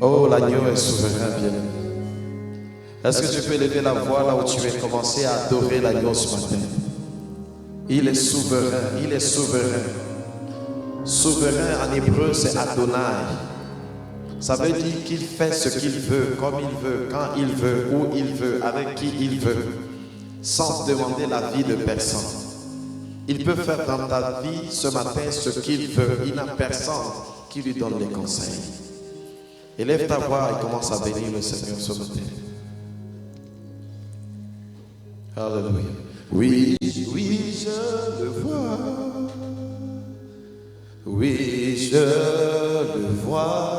Oh, l'agneau est souverain, bien. Est-ce que tu peux lever la voix là où tu es, commencer à adorer l'agneau ce matin? Il est souverain, il est souverain. Souverain en hébreu, c'est Adonai. Ça veut dire qu'il fait ce qu'il veut, comme il veut, quand il veut, où il veut, avec qui il veut, sans demander l'avis de personne. Il peut faire dans ta vie ce matin ce qu'il veut. Il n'a personne qui lui donne des conseils. Élève ta voix et commence à bénir le Seigneur ce matin. Alléluia. Oui, oui, je le vois. Oui, je le vois.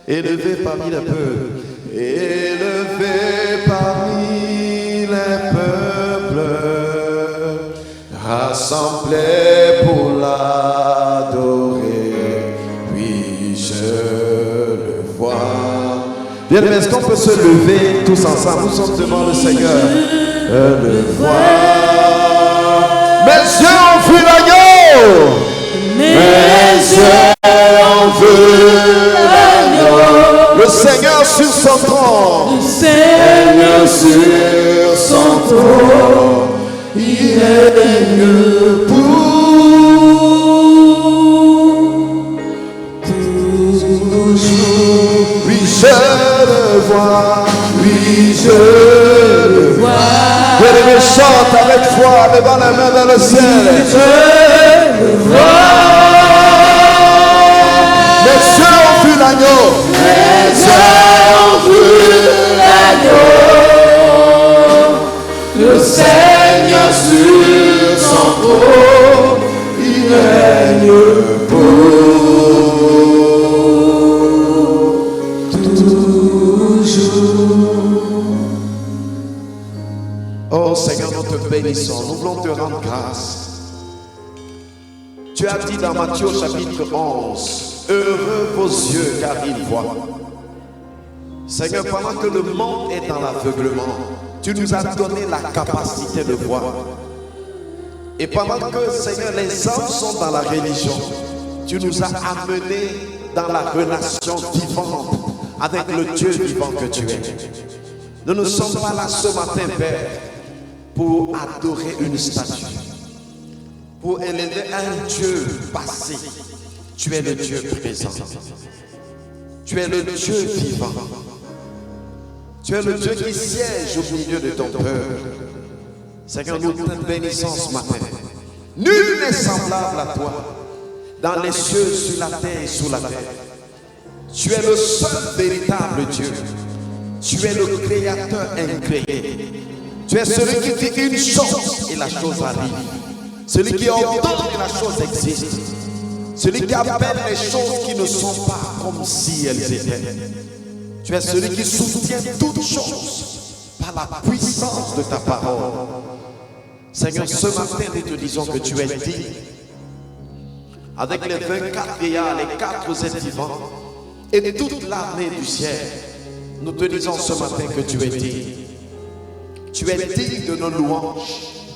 Élevé parmi les peuples. Élevé parmi les peuples. Rassemblés pour l'adorer. Oui, je le vois. Bien, mais est-ce qu'on peut se lever tous ensemble? Nous sommes devant le Seigneur. Je le vois. Mes yeux ont vu l'agneau. Mes yeux ont vu l'agneau. Le Seigneur sur son trône. Le Seigneur sur son trône. Il règne pour toujours. Oui, je le vois. Oui, je le vois. Bien-aimé, chante avec foi, levant la main dans le ciel. Je le vois. Mes yeux ont vu l'agneau. Mes yeux ont vu l'agneau. Le Seigneur sur son trône, il règne pour toujours. Oh Seigneur, nous te bénissons, nous voulons te rendre grâce. Tu as dit dans Matthieu chapitre 11, heureux vos yeux car ils voient. Seigneur, pendant que le monde est dans l'aveuglement, tu nous as donné la capacité de voir. Et pendant que, Seigneur, les hommes sont dans la religion, tu nous as amenés dans la relation vivante avec le Dieu vivant que tu es. Nous ne sommes pas là ce matin, Père, pour adorer une statue, pour élever un Dieu passé. Tu es le Dieu présent. Tu es le Dieu vivant. Tu es le Dieu qui siège au milieu de ton peuple. Seigneur, nous te bénissons ce matin. Nul n'est semblable à toi, dans les cieux, sur la terre et sous la terre. Tu es le seul véritable Dieu. Tu es le créateur incréé. Tu es celui qui dit une chose et la chose arrive. Celui qui ordonne et la chose existe. Celui qui appelle les choses qui ne sont pas comme si elles étaient. Tu es celui qui soutient toutes choses par la puissance de ta parole. Seigneur, ce matin, nous te disons que tu es digne. Avec les 24 vieillards, les 4 êtres vivants et toute l'armée du ciel, nous te disons ce matin que tu es digne. Tu es digne de nos louanges,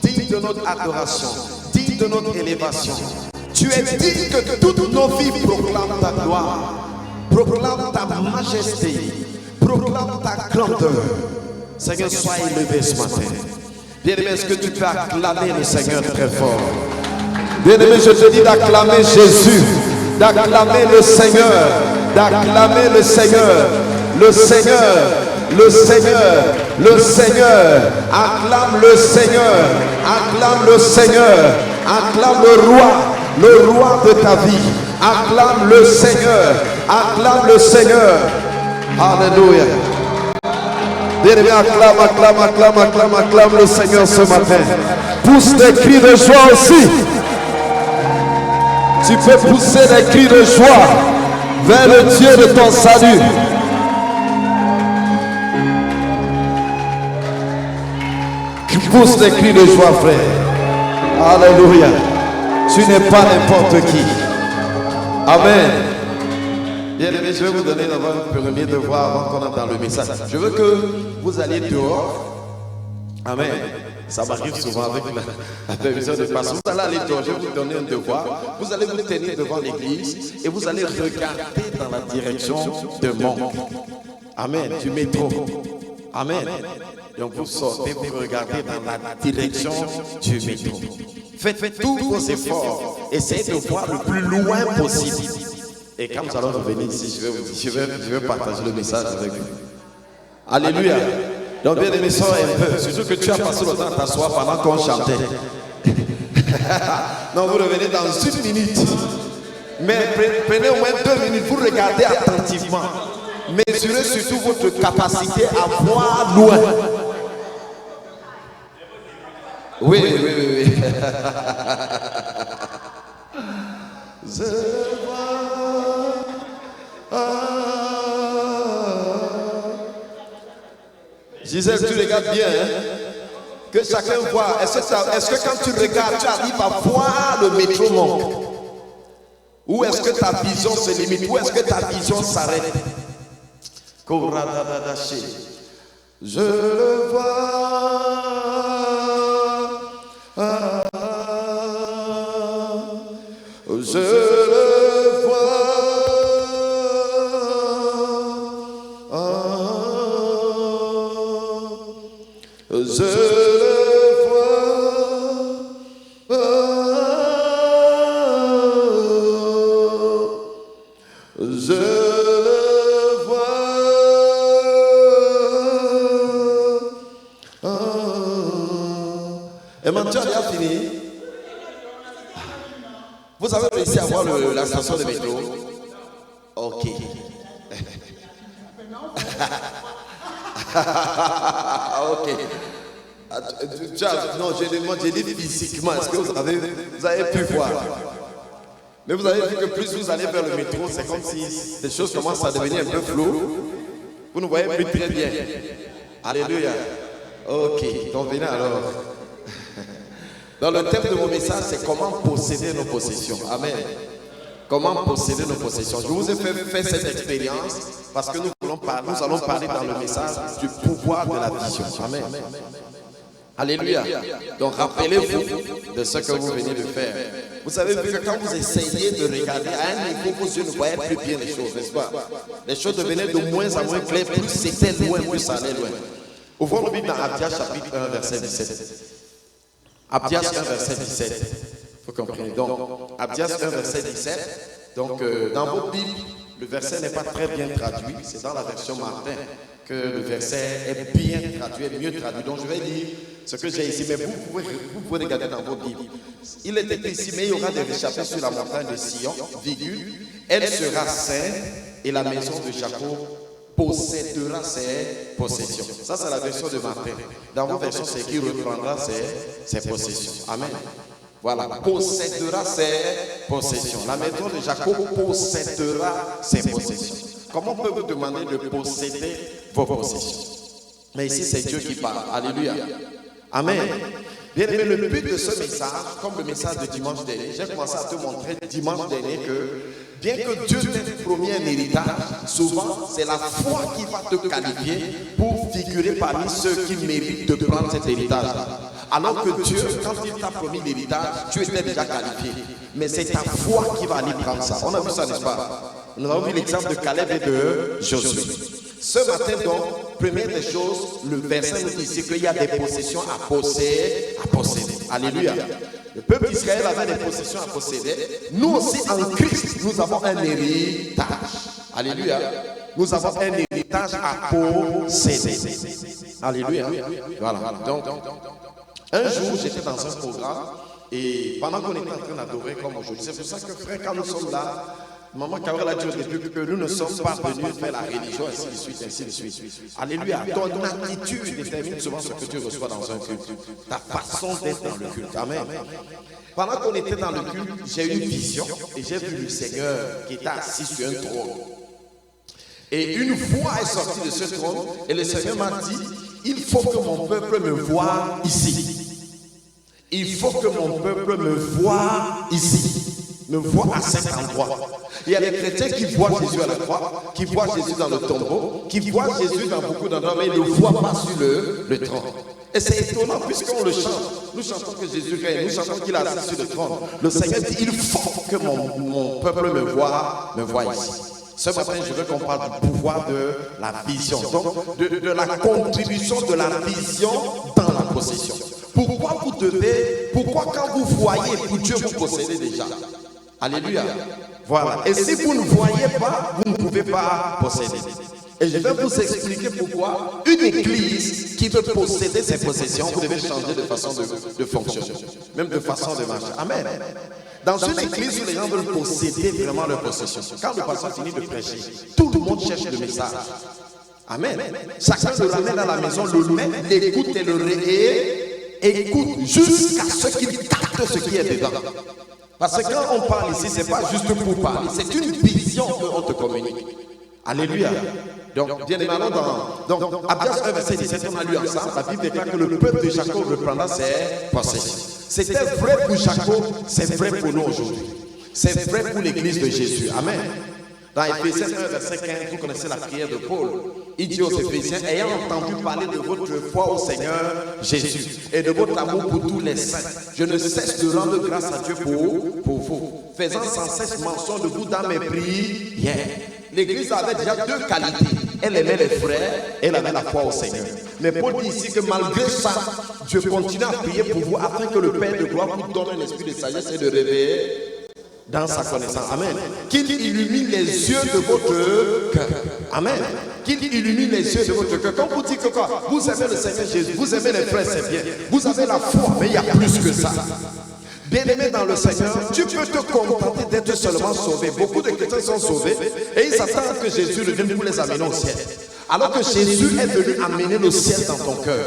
digne de notre adoration, digne de notre élévation. Tu es digne que toutes nos vies proclament ta gloire, proclament ta majesté, proclament ta grandeur. Seigneur, sois élevé ce matin. Bien-aimé, est-ce que tu peux acclamer le Seigneur très fort? Bien-aimé, je te dis d'acclamer Jésus, d'acclamer le Seigneur, d'acclamer le Seigneur, le Seigneur, le Seigneur, le Seigneur. Acclame le Seigneur, acclame le Seigneur, acclame le roi de ta vie. Acclame le Seigneur, acclame le Seigneur. Alléluia. Bien-aimé, acclame, acclame, acclame, acclame, acclame le Seigneur ce matin. Pousse des cris de joie aussi. Tu peux pousser des cris de joie vers le Dieu de ton salut. Pousse des cris de joie, frère. Alléluia. Tu n'es pas n'importe qui. Amen. Bien aimé, je vais vous donner d'abord un premier devoir avant qu'on entre dans le message. Je veux que vous alliez dehors. Amen. Ça m'arrive souvent avec la permission de pasteur. Vous allez aller je vais vous donner un devoir. Vous allez vous tenir devant l'église et vous allez regarder dans la direction de Monk. Amen. Du métro. Amen. Donc vous sortez, vous regardez dans la direction du métro. Faites tous vos efforts. Essayez de voir le plus loin possible. Et quand nous allons revenir ici, je vais partager le message avec vous. Alléluia. Donc bien aimé, sors un peu. Surtout que tu as passé le temps à t'asseoir pendant qu'on chantait. Non, vous revenez dans 1 minute. Mais prenez au moins 2 minutes. Vous regardez attentivement. Mesurez surtout votre capacité à voir loin. Oui. Gisèle, tu regardes bien, hein? Que chacun voit. Est-ce que quand tu regardes, tu arrives à voir le métro Monk? Ou est-ce que ta vision se limite? Ou est-ce que ta vision s'arrête? Je le vois. Je le vois. Je le vois. Je le vois. Et maintenant, tu as fini. Vous avez réussi à voir la station de métro? Ok. Ok. Non, j'ai dit physiquement. Est-ce que vous avez pu voir? Mais vous avez vu que plus vous allez vers le métro, c'est comme si les choses commencent à devenir un peu floues. Vous ne voyez plus très bien. Alléluia. Ok. Donc venez alors. Dans le thème de mon message, c'est comment posséder nos possessions. Amen. Comment posséder nos possessions. Je vous ai fait cette expérience parce que nous allons parler dans le message du pouvoir de la vision. Amen. Alléluia. Donc rappelez-vous de ce que vous venez de faire. Vous avez vu que quand vous essayez de regarder à un niveau, vos yeux ne voyaient plus bien les choses, n'est-ce pas? Les choses devenaient de moins en moins claires, plus c'était loin, plus ça allait loin. Ouvrons le Bible dans Abdias chapitre 1, verset 17. Abdias 1, verset 17. Il faut comprendre. Donc, Abdias 1, verset 17. Donc, dans votre Bible, le verset n'est pas très bien traduit. C'est dans la version Martin que le verset est bien traduit, est mieux traduit. Donc, je vais lire ce que j'ai ici. Mais vous pouvez regarder dans votre Bible. Il est écrit ici, mais il y aura des réchappés sur la montagne de Sion, virgule. Elle sera sainte et la maison de Jacob possédera ses possessions. Ça, c'est la version de Martin. Dans vos versions, c'est qui reprendra ses possessions. Amen. Voilà, possédera ses possessions. La maison de Jacob possédera ses possessions. Comment peut-vous demander de posséder vos possessions? Mais ici, c'est Dieu qui parle. Alléluia. Amen. Bien aimé, le but de ce message, comme le message de dimanche dernier, j'ai commencé à te montrer dimanche dernier que bien que Dieu t'ait promis un héritage, souvent c'est la foi qui va te qualifier pour figurer parmi ceux qui méritent de prendre cet héritage. Alors que Dieu, quand il t'a promis l'héritage, tu étais déjà qualifié. Mais c'est ta foi qui va aller prendre ça. On a vu ça, n'est-ce pas? Nous avons vu l'exemple de Caleb et de Josué. Ce matin, donc, première des choses, le verset nous dit ici qu'il y a des possessions à posséder. Alléluia. Le peuple d'Israël avait des possessions à posséder. Nous aussi, en Christ, nous avons un héritage. Alléluia. Nous avons un héritage à posséder. Alléluia. Voilà. Donc, un jour, j'étais dans un programme et pendant qu'on était en train d'adorer comme aujourd'hui, c'est pour ça que frère, quand nous sommes là, Maman Carole a dit au début que nous ne sommes pas venus faire la religion, ainsi de suite, ainsi de suite. Alléluia. Ton attitude détermine souvent ce que tu reçois dans un culte. Ta façon d'être dans le culte. Amen. Pendant qu'on était dans le culte, j'ai eu une vision et j'ai vu le Seigneur qui était assis sur un trône. Et une voix est sortie de ce trône et le Seigneur m'a dit, il faut que mon peuple me voie ici. Il faut que mon peuple me voie ici. Me voit à cet endroit. Il y a des chrétiens qui voient Jésus à la croix, qui voient Jésus dans le tombeau, qui voient Jésus dans beaucoup d'endroits, mais ils ne le voient pas sur le trône. Et c'est étonnant puisqu'on le chante. Nous chantons que Jésus règne, nous chantons qu'il est assis sur le trône. Le Seigneur dit, il faut que mon peuple me voie ici. Ce matin, je veux qu'on parle du pouvoir de la vision, donc de la contribution de la vision dans la possession. Pourquoi quand vous voyez, pour Dieu vous possédez déjà. Alléluia. Voilà. Et si vous ne voyez pas, vous ne pouvez pas posséder. Et je vais vous expliquer pourquoi une église qui veut posséder ses possessions, vous devez changer de façon de fonctionner, même de façon de marcher. Amen. Dans une église où les gens veulent posséder vraiment leurs possessions, quand le pasteur finit de prêcher, tout le monde cherche le message. Amen. Chacun le ramène à la maison, le met, l'écoute et le écoute jusqu'à ce qu'il capte ce qui est dedans. Parce que quand on parle ici, ce n'est pas juste pour parler, c'est une vision qu'on te communique. Alléluia. Donc, bien évidemment, dans Abdias 1, verset 17, on a lu ensemble, la Bible déclare que le peuple de Jacob reprendra ses possessions. C'était vrai pour Jacob, c'est vrai pour nous aujourd'hui. C'est vrai pour l'église de Jésus. Amen. Dans Éphésiens 1, verset 15, vous connaissez la prière de Paul. Il dit aux Éphésiens, ayant entendu parler de votre foi au Seigneur Jésus et de votre amour pour tous les saints, je ne cesse de rendre grâce à Dieu pour vous, faisant sans cesse mention de vous dans mes prières. L'église avait déjà deux qualités. Elle aimait les frères, elle avait la foi au Seigneur. Mais Paul dit ici que malgré ça, Dieu continue à prier pour vous afin que le Père de gloire vous donne un esprit de sagesse et de réveil dans sa connaissance. Amen. Qu'il illumine les yeux de votre cœur. Amen. Qu'il illumine les yeux de votre cœur. Quand vous dites que quoi, vous aimez le Seigneur Jésus, vous aimez les frères, c'est bien. Vous avez la foi, mais il y a plus que ça. Bien-aimé dans le Seigneur, tu peux te contenter d'être seulement sauvé. Beaucoup de chrétiens sont sauvés et ils s'attendent que Jésus revienne pour les amener au ciel. Alors que Jésus est venu amener le ciel dans ton cœur.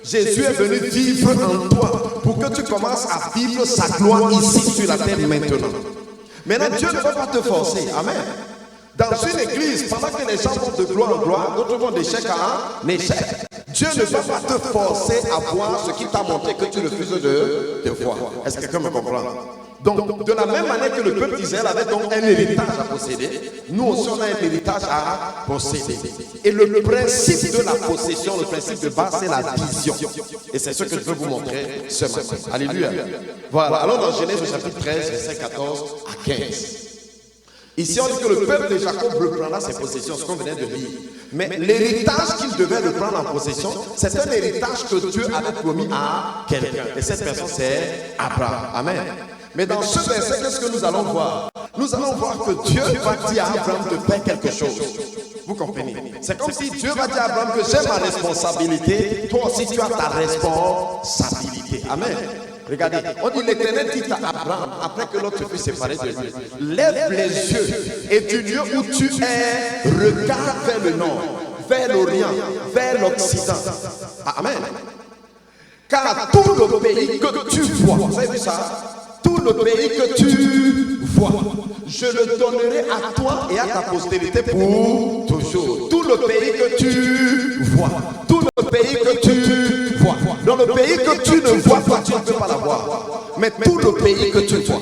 Jésus est venu vivre en toi pour que tu commences à vivre sa gloire ici sur la terre maintenant. Maintenant, Dieu ne va pas te forcer. Amen. Dans une église, pendant que les gens vont de gloire en gloire, d'autres vont d'échec en échec. Dieu ne va pas te forcer à voir ce qui t'a montré que tu refuses de voir. Est-ce que quelqu'un me comprend? Donc, de la même manière que le peuple d'Israël avait donc un héritage à posséder, nous aussi on a un héritage à posséder. Et le principe de la possession, le principe de base, c'est la vision. Et c'est ce que je veux vous montrer ce matin. Alléluia. Voilà. Alors dans Genèse au chapitre 13, verset 14 à 15. Ici, on dit que le peuple de Jacob reprendra ses possessions, ce qu'on venait de lire. Mais l'héritage qu'il devait reprendre en possession, c'est un héritage que Dieu avait promis à quelqu'un. Et cette personne, c'est Abraham. Amen. Mais dans ce verset, qu'est-ce que nous allons voir? Nous allons voir que Dieu va dire à Abraham de faire quelque chose. Vous comprenez? C'est comme si Dieu va dire à Abraham que j'ai ma responsabilité, toi aussi tu as ta responsabilité. Amen. Regardez, on dit l'Éternel dit à Abraham, après que l'autre fut séparé de lui, lève les yeux et du lieu où tu es, regarde vers le nord, vers l'Orient, vers l'Occident. Amen. Car tout le pays que tu vois, vous avez vu ça? Tout le pays que tu vois, je le donnerai à toi et à ta postérité pour toujours. Tout le pays que tu vois, tout le pays que tu vois. Dans le pays que tu ne vois pas, tu ne peux pas l'avoir. Mais tout le pays que tu vois.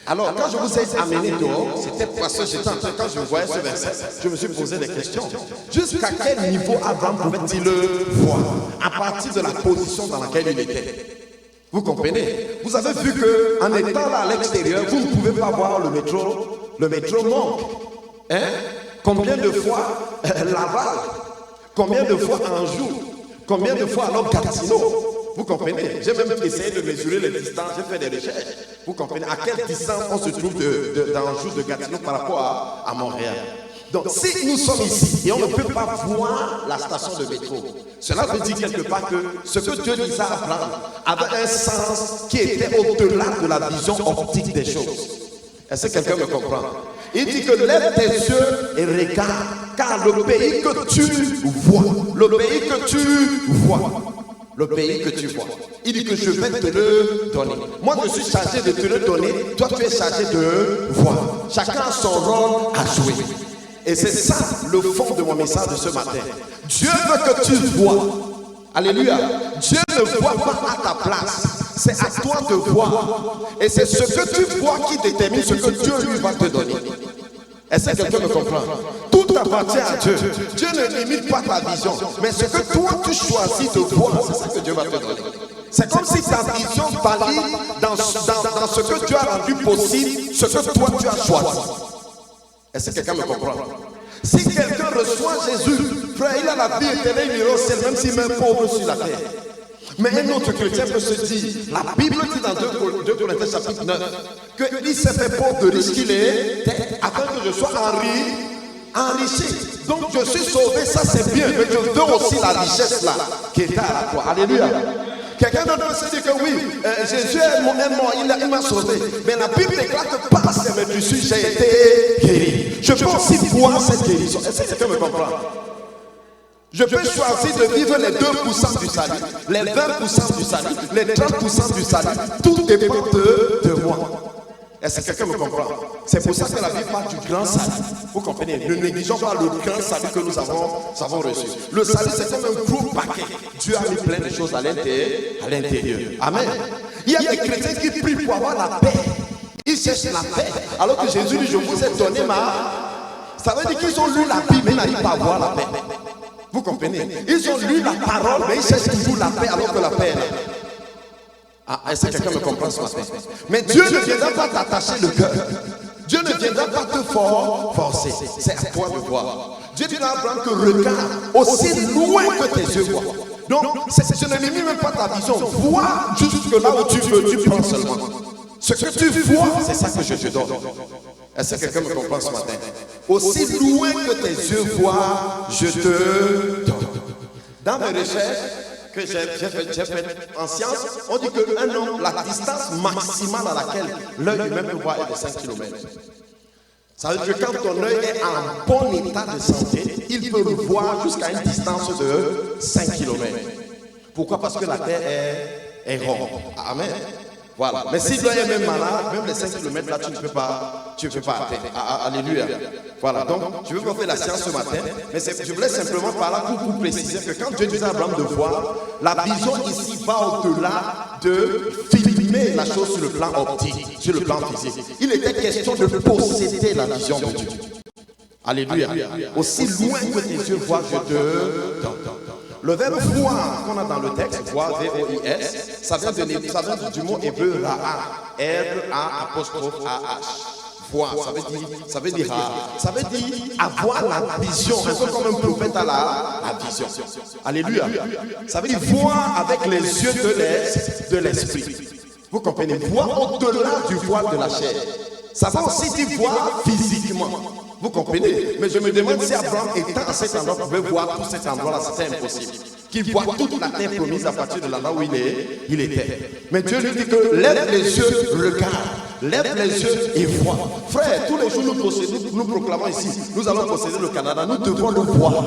Alors, quand je vous ai amené dehors, c'était parce que j'étais en train, quand je voyais ce verset, je me suis posé des questions. Jusqu'à quel niveau Abraham pouvait-il le voir? À partir de la position dans laquelle il était. Vous comprenez? Vous avez vu qu'en étant là à l'extérieur, vous ne pouvez pas voir le métro. Le métro manque. Hein? Combien de fois Laval? Combien de fois Anjou? Combien de fois alors Gatineau? Vous comprenez? J'ai même essayé de mesurer les distances, j'ai fait des recherches. Vous comprenez? À quelle distance on se trouve d'Anjou, de Gatineau par rapport à Montréal? Donc si nous sommes ici et on ne peut pas voir la station de métro, cela veut dire quelque part que ce que Dieu disait à Abraham avait un sens qui était au-delà de la vision optique des choses. Est-ce que quelqu'un me comprend? Il dit que lève tes yeux et regarde, car le pays que tu vois, le pays que tu vois, le pays que tu vois, il dit que je vais te le donner. Moi je suis chargé de te le donner, toi tu es chargé de voir. Chacun a son rôle à jouer. Et c'est ça le fond de mon message de ce matin. Dieu veut que tu vois. Alléluia. Dieu ne voit pas à ta place. C'est à toi de voir. Et c'est ce que tu vois qui détermine ce que Dieu lui va te donner. Est-ce que quelqu'un me comprend? Tout appartient à Dieu. Dieu ne limite pas ta vision, mais ce que toi tu choisis de voir, c'est ça que Dieu va te donner. C'est comme si ta vision valide dans ce que Dieu a rendu possible, ce que toi tu as choisi. Est-ce que quelqu'un me comprend? Si quelqu'un reçoit Jésus, frère, il a la vie éternelle, il ira au ciel, même s'il met pauvre sur la terre. Mais un autre chrétien peut se dire, la Bible dit dans 2 Corinthiens chapitre 9, qu'il s'est fait pauvre de riche qu'il est, afin que je sois enrichi. Donc je suis sauvé, ça c'est bien, mais je veux aussi la richesse là, qui est à la croix. Alléluia. Quelqu'un d'autre peut se dire que oui, Jésus est mort, il m'a sauvé. Mais la Bible déclare que par ses meurtrissures, j'ai été guéri. Je peux aussi voir cette guérison. Est-ce que quelqu'un me comprend? Je peux choisir de vivre les 2% du salut, les 20% du salut, les 30% du salut. Tout dépend de moi. Est-ce que quelqu'un me comprend? C'est pour ça que la Bible parle du grand salut. Vous comprenez? Ne négligeons pas le grand salut que nous avons reçu. Le salut, c'est comme un gros paquet. Dieu a mis plein de choses à l'intérieur. Amen. Il y a des chrétiens qui prient pour avoir la paix. Ils cherchent la paix. Alors que Jésus dit, je vous ai donné Ça veut dire qu'ils ont lu la Bible, mais ils n'arrivent pas à avoir la paix. Vous comprenez? Ils ont lu la parole, mais ils cherchent toujours la paix alors que la paix est là. Est-ce que quelqu'un me comprend ce matin? Mais Dieu ne viendra pas t'attacher le cœur. Dieu ne viendra pas te forcer. C'est à toi de voir. Dieu dit à Abraham que regarde aussi loin que tes yeux voient. Donc, je ne limite même pas ta vision. Vois jusque là où tu veux, tu prends seulement. Ce que tu vois, c'est ça que je te donne. Est-ce que quelqu'un me comprend ce matin? Aussi loin que tes yeux voient, je te donne. Dans mes recherches que j'ai fait en science, on dit qu'un homme, la distance maximale à laquelle l'œil humain peut voir est de 5 km. Ça veut dire que quand ton œil est en bon état de santé, il peut le voir jusqu'à une distance de 5 km. Pourquoi? Parce que la terre est ronde. Amen. Voilà. Mais si l'œil est même malade, même les 5 km là, tu ne peux pas atteindre. Alléluia. Voilà. Donc, je veux pas faire la science ce matin, mais je voulais simplement par là pour préciser que quand Dieu disait à Abraham de voir, la vision ici va au-delà de filmer la chose sur le plan optique, sur le plan physique. Il était question de posséder la vision de Dieu. Alléluia. Aussi loin que tes yeux voient, je te donne. Le verbe voir qu'on a dans le texte, voir, V-O-I-S, ça vient du mot hébreu ra'a, R-A-A-H. Voir, ça veut dire avoir la vision, un peu comme un prophète à la vision. Alléluia. Ça veut dire voir avec les yeux de l'esprit. Vous comprenez? Voir au-delà du voile de la chair. Ça va aussi dire voir physiquement. Vous comprenez? Mais je me demande si Abraham étant à cet endroit pouvait voir tout cet endroit-là, c'était impossible. Qu'il voit toute la terre promise à partir de là où il était. Mais Dieu lui dit que lève les yeux, regarde, lève les yeux et vois. Frère, tous les jours nous proclamons ici, nous allons posséder le Canada, nous devons le voir.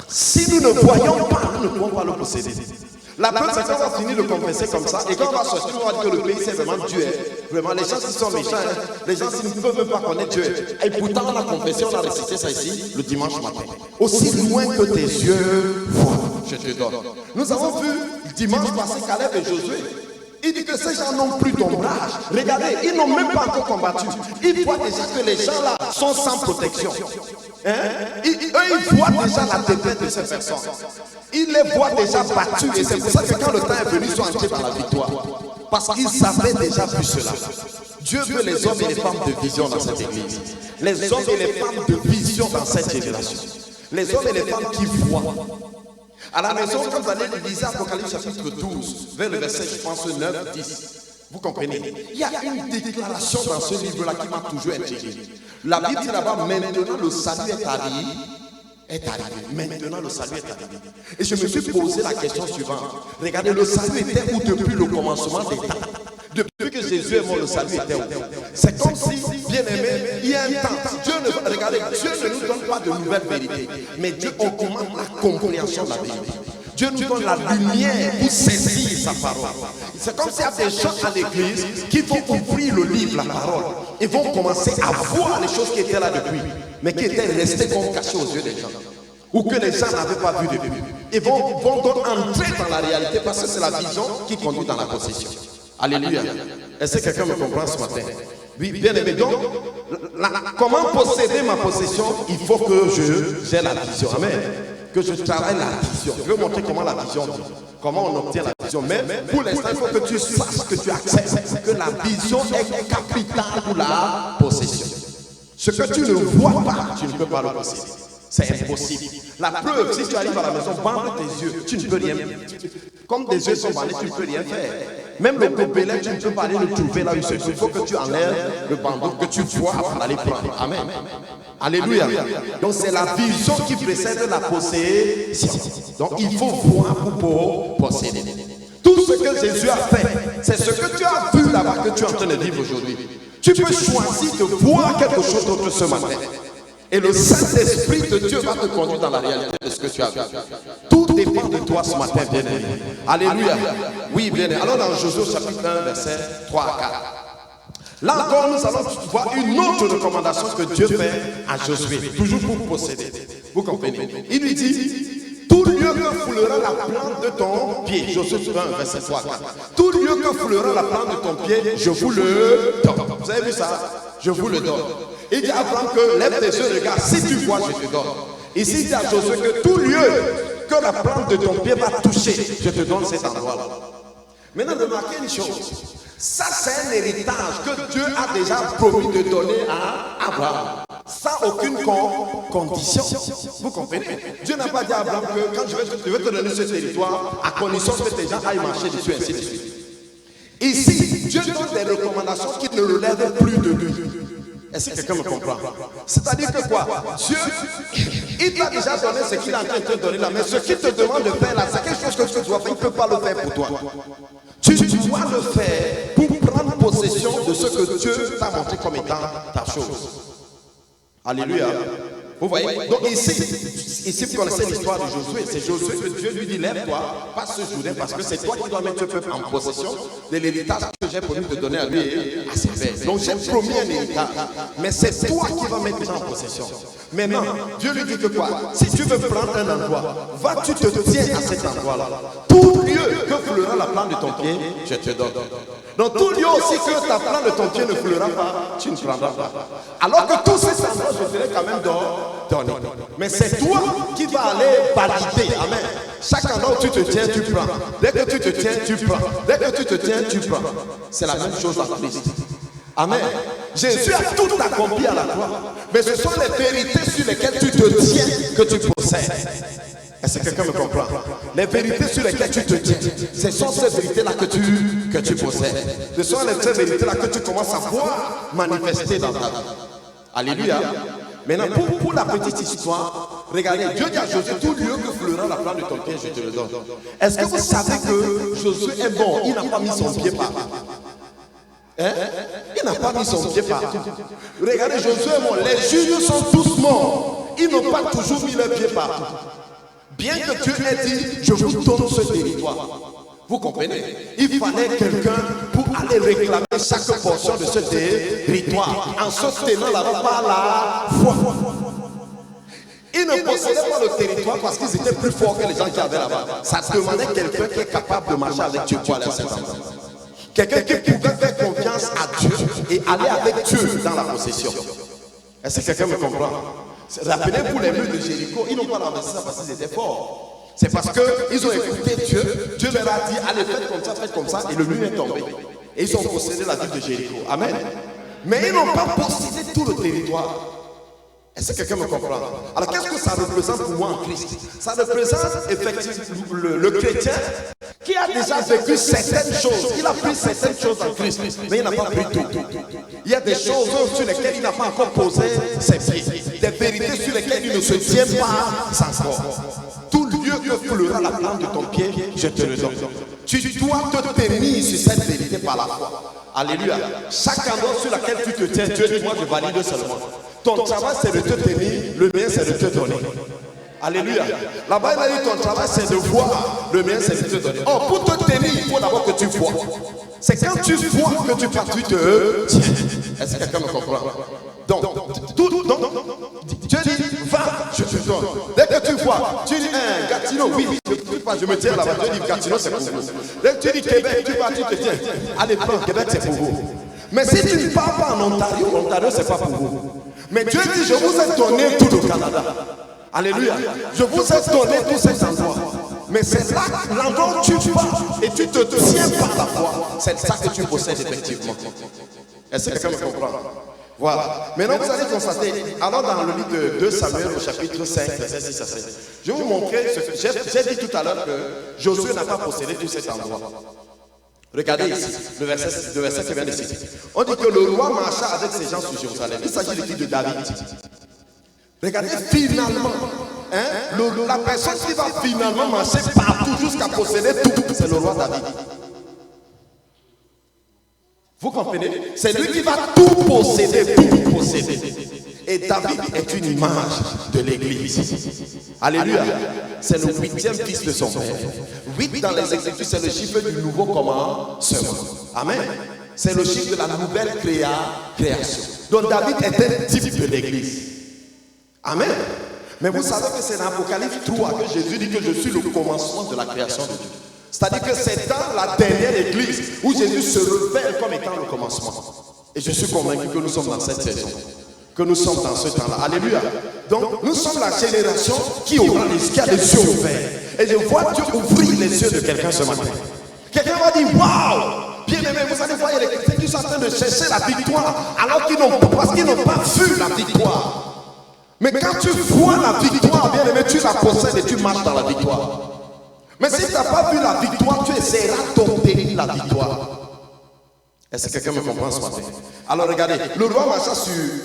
Si nous ne voyons pas, nous ne pouvons pas le posséder. La preuve, c'est qu'on va finir de confesser comme ça, et quand on va sortir, on va dire que le pays, c'est vraiment Dieu. Vraiment, les gens qui sont méchants, les gens qui ne peuvent même pas connaître Dieu. Et pourtant, on a confessé, on a récité ça ici, le dimanche matin. Aussi loin que tes yeux voient, je te donne. Nous avons vu, dimanche passé, Caleb et Josué. Il dit que ces gens n'ont plus d'ombrage. Regardez, ils n'ont même pas encore combattu. Ils voient déjà que les gens là sont sans protection. Ils voient déjà la défaite de ces personnes. Ils les voient déjà battus. Et c'est pour ça que quand le temps est venu, ils sont entrés dans la victoire. Parce qu'ils savaient déjà plus cela. Dieu veut les hommes et les femmes de vision dans cette église. Les hommes et les femmes de vision dans cette génération. Les hommes et les femmes qui voient. À la maison, quand vous allez lire Apocalypse chapitre 12, vers le verset, je pense, 9, 10, vous comprenez? Il y a une déclaration dans ce livre-là qui m'a toujours intrigué. La Bible dit là-bas, maintenant le salut est arrivé. Maintenant le salut est arrivé. Et je me suis posé la question suivante. Regardez, le salut était où depuis le commencement des temps? Depuis que Jésus est mort, le salut était où? C'est comme si, bien aimé, il y a un temps. Regardez, Dieu ne nous donne pas de nouvelles vérités, mais Dieu augmente la compréhension de la vérité. Dieu nous donne la lumière pour saisir sa parole. C'est comme s'il y a des gens à l'église qui vont ouvrir le livre, la parole, et vont commencer à voir les choses qui étaient là depuis, mais qui étaient restées comme cachées aux yeux des gens, ou que les gens n'avaient pas vu depuis. Ils vont donc entrer dans la réalité parce que c'est la vision qui conduit dans la possession. Alléluia. Est-ce que quelqu'un me comprend ce matin? Oui, bien aimé. Donc, comment posséder ma possession? Il faut que j'ai la vision. Amen. Que je travaille la vision. Je vais montrer comment la vision, comment on obtient la vision. Mais pour l'instant, il faut que tu saches, que tu acceptes que la vision est capitale pour la possession. Ce que tu ne vois pas, tu ne peux pas le posséder. C'est impossible. La preuve, si tu arrives à la maison, bande tes yeux, tu ne peux rien faire. Comme des yeux sont bandés, tu ne peux rien faire. Même le gobelet, tu ne peux pas aller le trouver là où il se trouve. Il faut que tu enlèves le bandeau, que tu vois pour aller prendre. Amen. Alléluia. Donc c'est la vision qui précède la possession. Donc il faut voir pour posséder. Tout ce que Jésus a fait, c'est ce que tu as vu là-bas que tu es en train de vivre aujourd'hui. Tu peux choisir de voir quelque chose d'autre ce matin. Et le Saint-Esprit de Dieu va te conduire dans la réalité de ce que tu as vu. Tout dépend de toi ce matin, bien-aimé. Alléluia. Oui, bien-aimé. Alors dans Josué chapitre 1, verset 3 à 4. Là encore, nous allons voir une autre recommandation que Dieu fait à Josué. Toujours pour posséder. Vous comprenez? Il lui dit, tout lieu que foulera la plante de ton pied. Josué 1, verset 3 à 4. Tout lieu que foulera la plante de ton pied, je vous le donne. Vous avez vu ça? Je vous le donne. Il dit à Abraham que lève tes yeux, regarde, si tu vois, je te donne. Ici, il dit à Josué que tout lieu que la plante de ton pied va toucher, je te donne cet endroit-là. Maintenant, remarquez une chose. Ça, c'est un héritage que Dieu a déjà promis de donner à Abraham. Sans aucune condition. Vous comprenez? Dieu n'a pas dit à Abraham que quand je vais te donner ce territoire, à condition que tes gens aillent marcher dessus, ainsi de suite. Ici, Dieu donne des recommandations qui ne relèvent plus de lui. Est-ce que quelqu'un me comprend? C'est-à-dire que quoi? Dieu, il t'a déjà donné ce qu'il est en train de te donner là, mais ce qu'il te demande de faire là, c'est quelque chose que tu dois faire, il ne peut pas le faire pour toi. Tu dois le faire pour prendre possession de ce que Dieu t'a montré comme étant ta chose. Alléluia. Vous voyez? Donc ici vous connaissez l'histoire de Josué. C'est Josué que Dieu lui dit, lève-toi, passe ce Jourdain, parce que c'est toi qui dois mettre ce peuple en possession de l'héritage que j'ai promis de donner à lui et à ses pères. Donc j'ai promis un héritage, mais c'est toi qui vas mettre ça en possession. Maintenant, Dieu lui dit que quoi? Si tu veux prendre un endroit, va, tu te tiens à cet endroit-là. Tout lieu que foulera la plante de ton pied, je te donne. Donc tout lieu aussi que ta plante de ton pied ne foulera pas, tu ne prendras pas. Alors que tous ces endroits, je te les quand même donner. Mais c'est toi qui vas aller valider. Amen. Chaque endroit où tu te tiens, tu prends. Dès que tu te tiens, tu prends. Dès que tu te tiens, tu prends. C'est la même chose en Christ. Amen. Jésus a tout accompli à la croix. Mais ce sont les vérités sur lesquelles tu te tiens que tu possèdes. Est-ce que quelqu'un me comprend? Les vérités sur lesquelles tu te tiens, ce sont ces vérités-là que tu possèdes. Ce sont ces vérités-là que tu commences à voir manifester dans ta vie. Alléluia. Maintenant, pour la petite histoire, regardez, Dieu dit à Josué, tout lieu que foulera la plante de ton pied, je te le donne. Est-ce que vous savez que Josué est bon? Il n'a pas mis son pied partout. Il n'a pas mis son pied partout. Regardez, Josué est mort. Les juges sont tous morts. Ils n'ont pas toujours mis leurs pieds partout. Bien que Dieu ait dit, je vous donne ce territoire. Vous comprenez? Il fallait quelqu'un pour aller réclamer chaque portion de ce territoire en se tenant là-bas par la foi. Ils ne possédaient pas le territoire parce qu'ils étaient plus forts que les gens qui avaient là-bas. Ça demandait quelqu'un qui est capable de marcher avec Dieu pour aller à cet endroit. Quelqu'un qui pouvait faire confiance à Dieu et aller avec Dieu dans la possession. Est-ce que quelqu'un me comprend? Rappelez-vous les murs de Jéricho, ils n'ont pas ramassé ça parce qu'ils étaient forts. C'est parce qu'ils ont écouté Dieu. Dieu leur a dit, allez, faites comme ça, et le mur est tombé. Et ils ont possédé la ville de Jéricho. Amen. Mais ils n'ont pas possédé tout le territoire. Est-ce que quelqu'un me comprend? Alors qu'est-ce que ça représente pour moi en Christ? Ça représente effectivement le chrétien qui a déjà vécu certaines choses. Il a pris certaines choses en Christ, mais il n'a pas pris tout. Il y a des choses sur lesquelles il n'a pas encore posé ses pieds. Des vérités sur lesquelles il ne se tient pas encore. Tout lieu que foulera la plante de ton pied, je te le donne. Tu dois te tenir sur cette vérité par la foi. Alléluia. Chaque endroit sur lequel tu te tiens, Dieu dit, moi je valide seulement. Ton travail c'est de te tenir, le mien c'est de te donner. Alléluia. Là-bas il a dit ton travail c'est de voir, le mien c'est de te donner. Oh, pour te tenir, il faut d'abord que tu vois. C'est quand tu vois que tu te tiens. Est-ce que quelqu'un me comprend? Donc, Dieu dit, va, je te donne. Dès que tu vois, tu dis, Gatineau, oui, je me tiens là-bas. Dieu dit, Gatineau, c'est pour vous. Dès que tu dis Québec, tu vas, tu te tiens. Allez, prends, Québec, c'est pour vous. Mais si tu ne pars pas en Ontario, Ontario c'est pas pour vous. Mais Dieu dit, je vous ai donné tout le Canada. Alléluia. Je vous ai donné tous ces endroits. Mais c'est là l'endroit où tu pars et tu te tiens par la foi. C'est ça que tu possèdes effectivement. Est-ce que quelqu'un me comprend? Voilà. Maintenant vous allez constater, alors dans le livre de 2 Samuel au chapitre 5, verset 6 à 7, je vais vous montrer, j'ai dit tout à l'heure que Josué n'a pas possédé tout cet endroit. Regardez ici, le verset qui vient de citer. On dit que le roi marcha avec ses gens sur Jérusalem. Il s'agit du fils de David. Regardez, finalement, la personne qui va finalement marcher partout jusqu'à posséder tout, c'est le roi David. Vous comprenez? C'est lui qui va tout posséder, tout posséder. Et David est une image de l'église. Alléluia. C'est le 8e fils de son père. 8 dans les Écritures, c'est le chiffre du nouveau commencement. Amen. C'est le chiffre de la nouvelle création. Donc David est un type de l'église. Amen. Mais vous savez que c'est dans Apocalypse 3 que Jésus dit que je suis le commencement de la création de Dieu. C'est-à-dire que c'est dans la dernière église où Jésus se révèle comme étant le commencement. Et je suis convaincu que nous sommes dans cette saison. Que nous sommes dans ce temps-là. Alléluia. Donc, nous sommes la génération qui a les yeux ouverts. Et je vois Dieu ouvrir les yeux de quelqu'un ce matin. Quelqu'un va dire, waouh! Bien aimé, vous allez voir, il y a des chrétiens qui sont en train de chercher la victoire, alors qu'ils n'ont pas, parce qu'ils n'ont pas vu la victoire. Mais quand tu vois la victoire, bien aimé, tu la possèdes et tu marches dans la victoire. Mais si tu n'as pas vu la victoire, tu essaieras d'obtenir la victoire. Est-ce que quelqu'un me comprend ce matin? Alors regardez, le roi marcha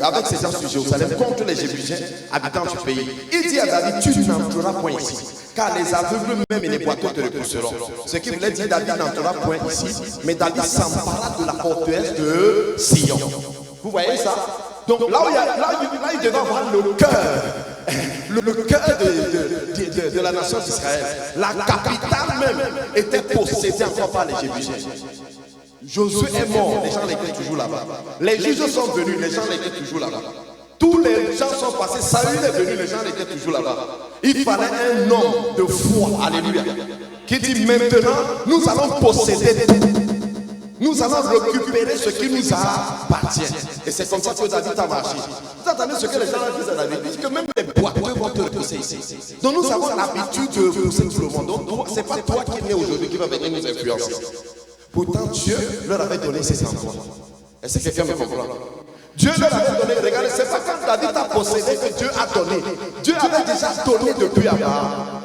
avec ses gens sur Jérusalem contre les Jébusiens, habitants du pays. Il dit à David, tu n'entreras point ici, car les aveugles même et les boiteux te repousseront. Ce qui voulait dire, David n'entrera point ici, mais David s'empara de la forteresse de Sion. Vous voyez ça? Donc là où il devait avoir le cœur, le cœur de la nation d'Israël, la capitale même était possédée encore par les Jébusiens. Josué est mort, les gens l'étaient toujours là-bas. Les juges sont venus, les gens l'étaient toujours là-bas. Tous les gens sont passés, Saül est venu, les gens l'étaient toujours là-bas. Il fallait un homme de foi, alléluia, qui dit maintenant, nous allons posséder tout. Nous allons récupérer ce qui nous appartient. Et c'est comme ça que David a marché. Vous entendez ce que les gens disent à David? Ils disent que même les boiteux vont te repousser ici. Donc nous avons l'habitude de repousser tout le monde. Donc ce n'est pas toi qui es né aujourd'hui qui va venir nous influencer. Pourtant, Dieu leur avait donné ces endroits. Est-ce que quelqu'un me comprend? Dieu leur avait donné. Regardez, c'est pas quand David a possédé que Dieu a donné. Dieu avait déjà donné depuis avant.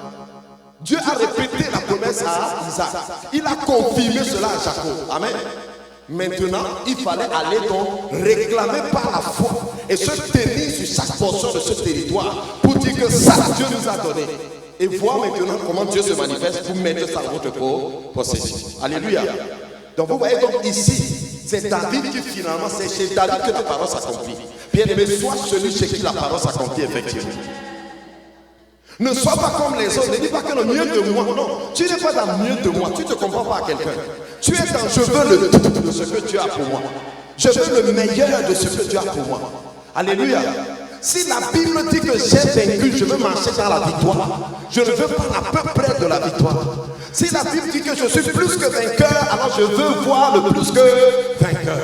Dieu a répété la promesse à Isaac. Il a confirmé cela à Jacob. Amen. Maintenant, il fallait aller donc réclamer par la foi et se tenir sur chaque portion de ce territoire pour dire que ça, Dieu nous a donné. Et voir maintenant comment Dieu se manifeste pour mettre ça dans votre possession. Alléluia. Donc vous voyez donc ici, c'est David qui finalement, c'est chez David que la parole s'accomplit. Bien aimé, sois celui chez qui la parole s'accomplit effectivement. Ne sois pas comme les autres, ne dis pas que le mieux de moi, non. Tu n'es pas dans le mieux de moi, tu ne te compares pas à quelqu'un. Tu es dans je veux le tout de ce que tu as pour moi. Je veux le meilleur de ce que tu as pour moi. Alléluia. Si la Bible dit que j'ai vaincu, je veux marcher dans la victoire. Je ne veux pas à peu près de la victoire. Si la Bible dit que je suis plus que vainqueur, alors je veux voir le plus que vainqueur.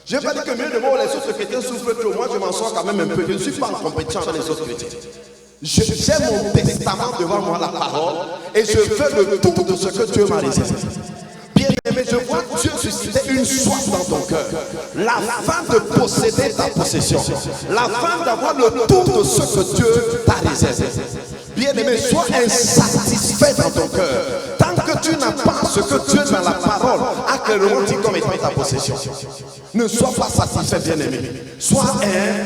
Je ne vais pas dire que mieux de moi les autres chrétiens souffrent trop. Moi je m'en sors quand même un peu. Je ne suis pas en compétition avec les autres chrétiens. J'ai mon testament devant moi, la parole, et je veux le tout de ce que Dieu m'a réservé. Bien aimé, je vois Dieu susciter une soif dans ton cœur. La fin de posséder ta possession. La fin d'avoir le tout de ce que Dieu t'a réservé. Bien aimé, sois insatisfait dans ton cœur. Tant que tu n'as pas ce que Dieu dans la parole a clairement dit comme étant ta possession. Ne sois pas satisfait, bien aimé. Sois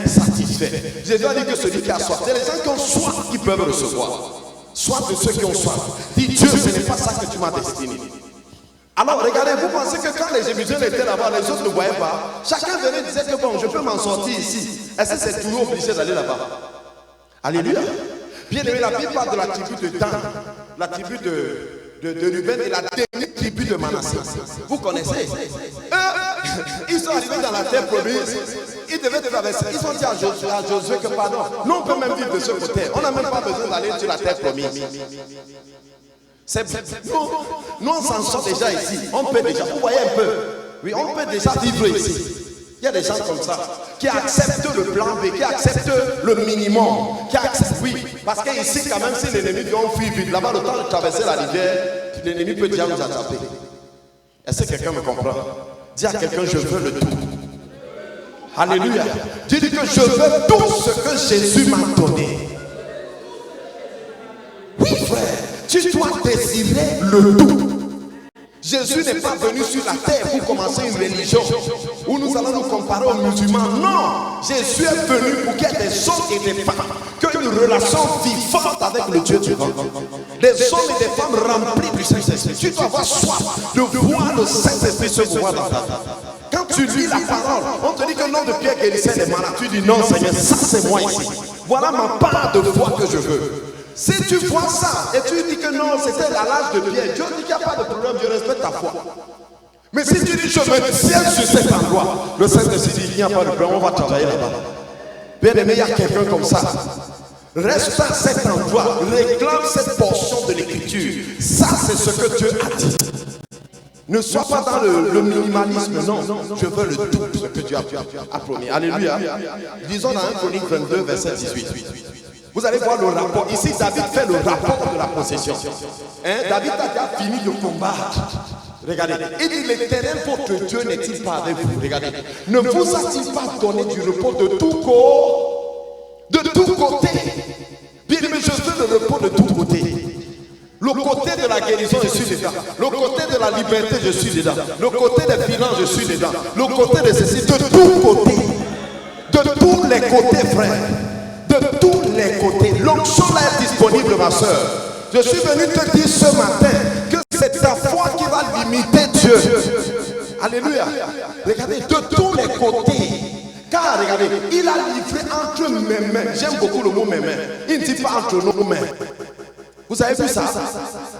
insatisfait. Jésus a dit que celui qui a soif, c'est les gens qui ont soif qui peuvent recevoir. Sois de ceux qui ont soif. Dis Dieu, ce n'est pas ça que tu m'as destiné. Alors regardez, vous pensez que quand les Jébusiens étaient là-bas, les autres ne voyaient pas. Chacun venait et disait que bon, je peux m'en sortir ici. Est-ce que c'est toujours obligé d'aller là-bas? Alléluia. Bien aimé, la Bible parle de la tribu de Dan, la tribu de Ruben et la dernière tribu de Manassé. Vous connaissez? Ils sont arrivés dans la terre promise. Ils devaient traverser. Ils ont dit à Josué que pardon. Nous on peut même vivre de ce côté. On n'a même pas besoin d'aller sur la terre promise. Nous on s'en sort déjà ici. On peut déjà. Vous voyez un peu. Oui, on peut déjà vivre ici. Il y a des gens comme ça qui acceptent le plan B, qui acceptent le minimum, qui acceptent, oui, parce qu'ici quand même si l'ennemi vient fuir vite, là-bas le temps de traverser la rivière, l'ennemi peut déjà nous attraper. Est-ce que quelqu'un me comprend? Dis à quelqu'un, je veux le tout. Alléluia. Dis que je veux tout ce que Jésus m'a donné. Oui frère, tu dois désirer le tout. Jésus n'est pas venu sur la terre pour commencer une religion où nous allons nous comparer aux musulmans. Non, Jésus est venu pour qu'il y ait des hommes et des femmes qui ont une relation vivante avec le Dieu vivant. Des hommes et des femmes remplis du Saint-Esprit. Tu dois avoir soif de voir le Saint-Esprit se mouvoir dans ta vie. Quand tu lis la parole, on te dit que le nom de Pierre guérissait les malades. Tu dis non Seigneur, ça c'est moi ici. Voilà ma part de foi que je veux. Si tu vois ça et tu dis que non, c'était à l'âge de Pierre, Dieu dit qu'il n'y a pas de problème, Dieu respecte ta foi. Mais si tu dis je me tiens sur cet endroit, le Saint-Esprit dit il n'y a pas de problème, on va travailler là-bas. Bien aimé, il y a quelqu'un comme ça. Reste à cet endroit, réclame cette portion de l'écriture. Ça, c'est ce que Dieu a dit. Ne sois pas dans le minimalisme, non. Je veux le tout, ce que Dieu a promis. Alléluia. Disons dans 1 Chroniques 22, verset 18. Vous allez voir le rapport. Ici, David fait le rapport de la possession. David a déjà fini de combattre. Regardez. Il dit, l'Éternel, votre Dieu n'est-il pas avec vous? Regardez. Ne vous a-t-il pas donné du repos de tout côté? Bien aimé, je veux le repos de tout côté. Le côté de la guérison, je suis dedans. Le côté de la liberté, je suis dedans. Le côté des finances, je suis dedans. Le côté de ceci, de tous côtés. De tous les côtés, frère. De tous les côtés. L'onction là est disponible, ma soeur. Je suis venu te dire ce matin que c'est ta foi qui va limiter Dieu. Alléluia. Regardez, de tous les côtés. Car regardez, il a livré entre mes mains. J'aime beaucoup le mot mes mains. Il ne dit pas entre nos mains. Vous avez vu ça?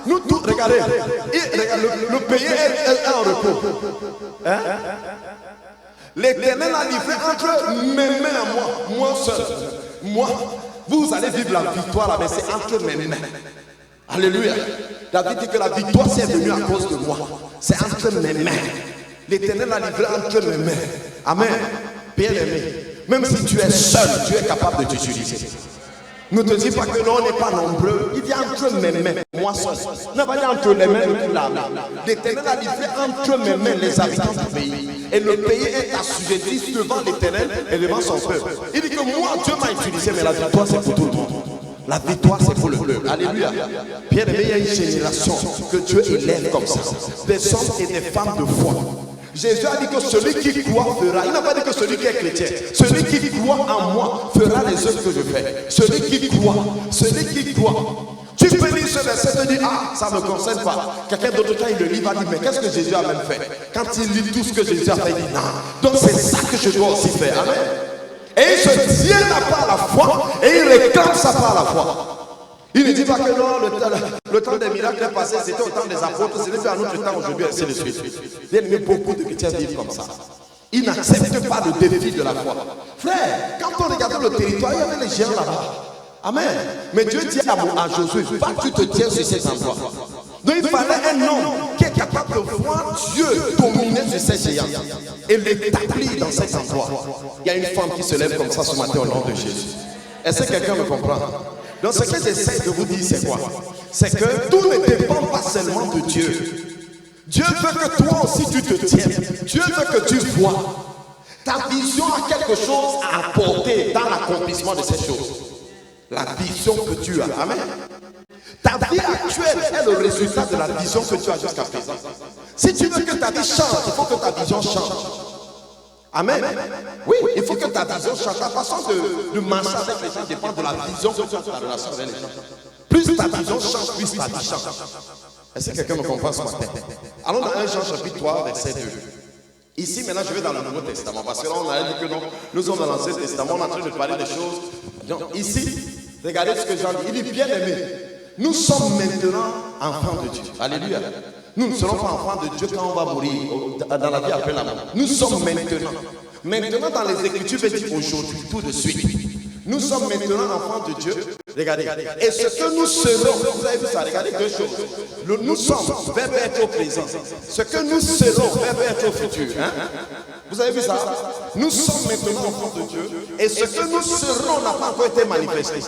Nous tous, regardez, le pays est en repos. Hein? L'Éternel a livré entre mes mains à moi seul. Moi, vous allez vivre la victoire là, mais c'est entre mes mains. Alléluia. David dit que la victoire c'est venue à cause de moi. C'est entre mes mains. L'Éternel a livré entre mes mains. Amen. Bien aimé. Même si tu es seul, tu es capable de t'utiliser. Ne te dis pas que non, on n'est pas nombreux. Il dit entre mes mains, moi seul. Non, pas entre les mains de l'âme. L'Éternel a livré entre mes mains les habitants du pays. Et le pays est assujetti devant l'Éternel et devant son peuple. Il dit que moi, Dieu m'a utilisé, mais la victoire c'est pour tout le monde. La victoire c'est pour le peuple. Alléluia. Bien aimé, il y a une génération que Dieu élève comme ça. Des hommes et des femmes de foi. Jésus a dit que celui qui croit fera. Il n'a pas dit que celui qui est chrétien. Celui qui croit en moi fera les œuvres que je fais. Celui qui croit. Celui qui croit. Tu peux lire ce verset et te dire, ah, ça ne me concerne pas. Quelqu'un d'autre, quand il le lit, va dire, mais qu'est-ce que Jésus a même fait? Quand il lit tout ce que Jésus a fait, il dit, non. Donc c'est ça que je dois aussi faire. Amen. Et il se tient à part la foi et il réclame sa part la foi. Il ne dit pas que non, le temps des miracles est passé, c'était au temps des apôtres, c'est plus à notre temps aujourd'hui, ainsi de suite. Il y a beaucoup de chrétiens vivent comme ça. Ils n'acceptent pas le défi de la foi. Frère, quand on regardait le territoire, il y avait les géants là-bas. Amen. Mais Dieu dit à Josué, va, tu te tiens sur cet endroit. Donc il fallait un homme qui est capable de voir Dieu dominer sur ces géants et l'établir dans cet endroit. Il y a une femme qui se lève comme ça ce matin au nom de Jésus. Est-ce que quelqu'un me comprend? Donc ce que j'essaie de vous dire, c'est quoi? C'est que tout ne dépend pas seulement de Dieu. Dieu veut que toi aussi tu te tiennes. Dieu veut que tu vois. Ta vision a quelque chose à apporter dans l'accomplissement de ces choses. La vision que tu as. Amen. Ta vie actuelle est le résultat de la vision que tu as jusqu'à présent. Si tu veux que ta vie change, il faut que ta vision change. Amen. Oui, il faut que ta vision change. Ta façon de marcher avec les gens dépend de la vision que tu as dans ta relation avec les gens. Plus ta vision change, plus ta vie change. Est-ce que quelqu'un me comprend ce matin? Allons dans 1 Jean chapitre 3, verset 2. Ici, maintenant, je vais dans le Nouveau Testament. Parce que là, on a dit que non, nous sommes dans l'Ancien Testament, on est en train de parler des choses. Donc, ici, regardez ce que Jean dit. Il dit, bien aimé, nous sommes maintenant enfants de Dieu. Alléluia. Nous ne serons pas enfants de Dieu quand on va mourir, dans la vie après la mort. Nous sommes maintenant. Maintenant, dans les Écritures, il dit aujourd'hui, tout de suite. Nous sommes maintenant enfants de Dieu Regardez. Et ce que nous serons, vous avez vu ça, regardez deux choses. Nous sommes, verbe être au présent. Ce que nous serons, verbe être au futur. Hein? Vous avez vu ça? Nous sommes maintenant enfants de Dieu. Et ce que nous serons n'a pas encore été manifesté.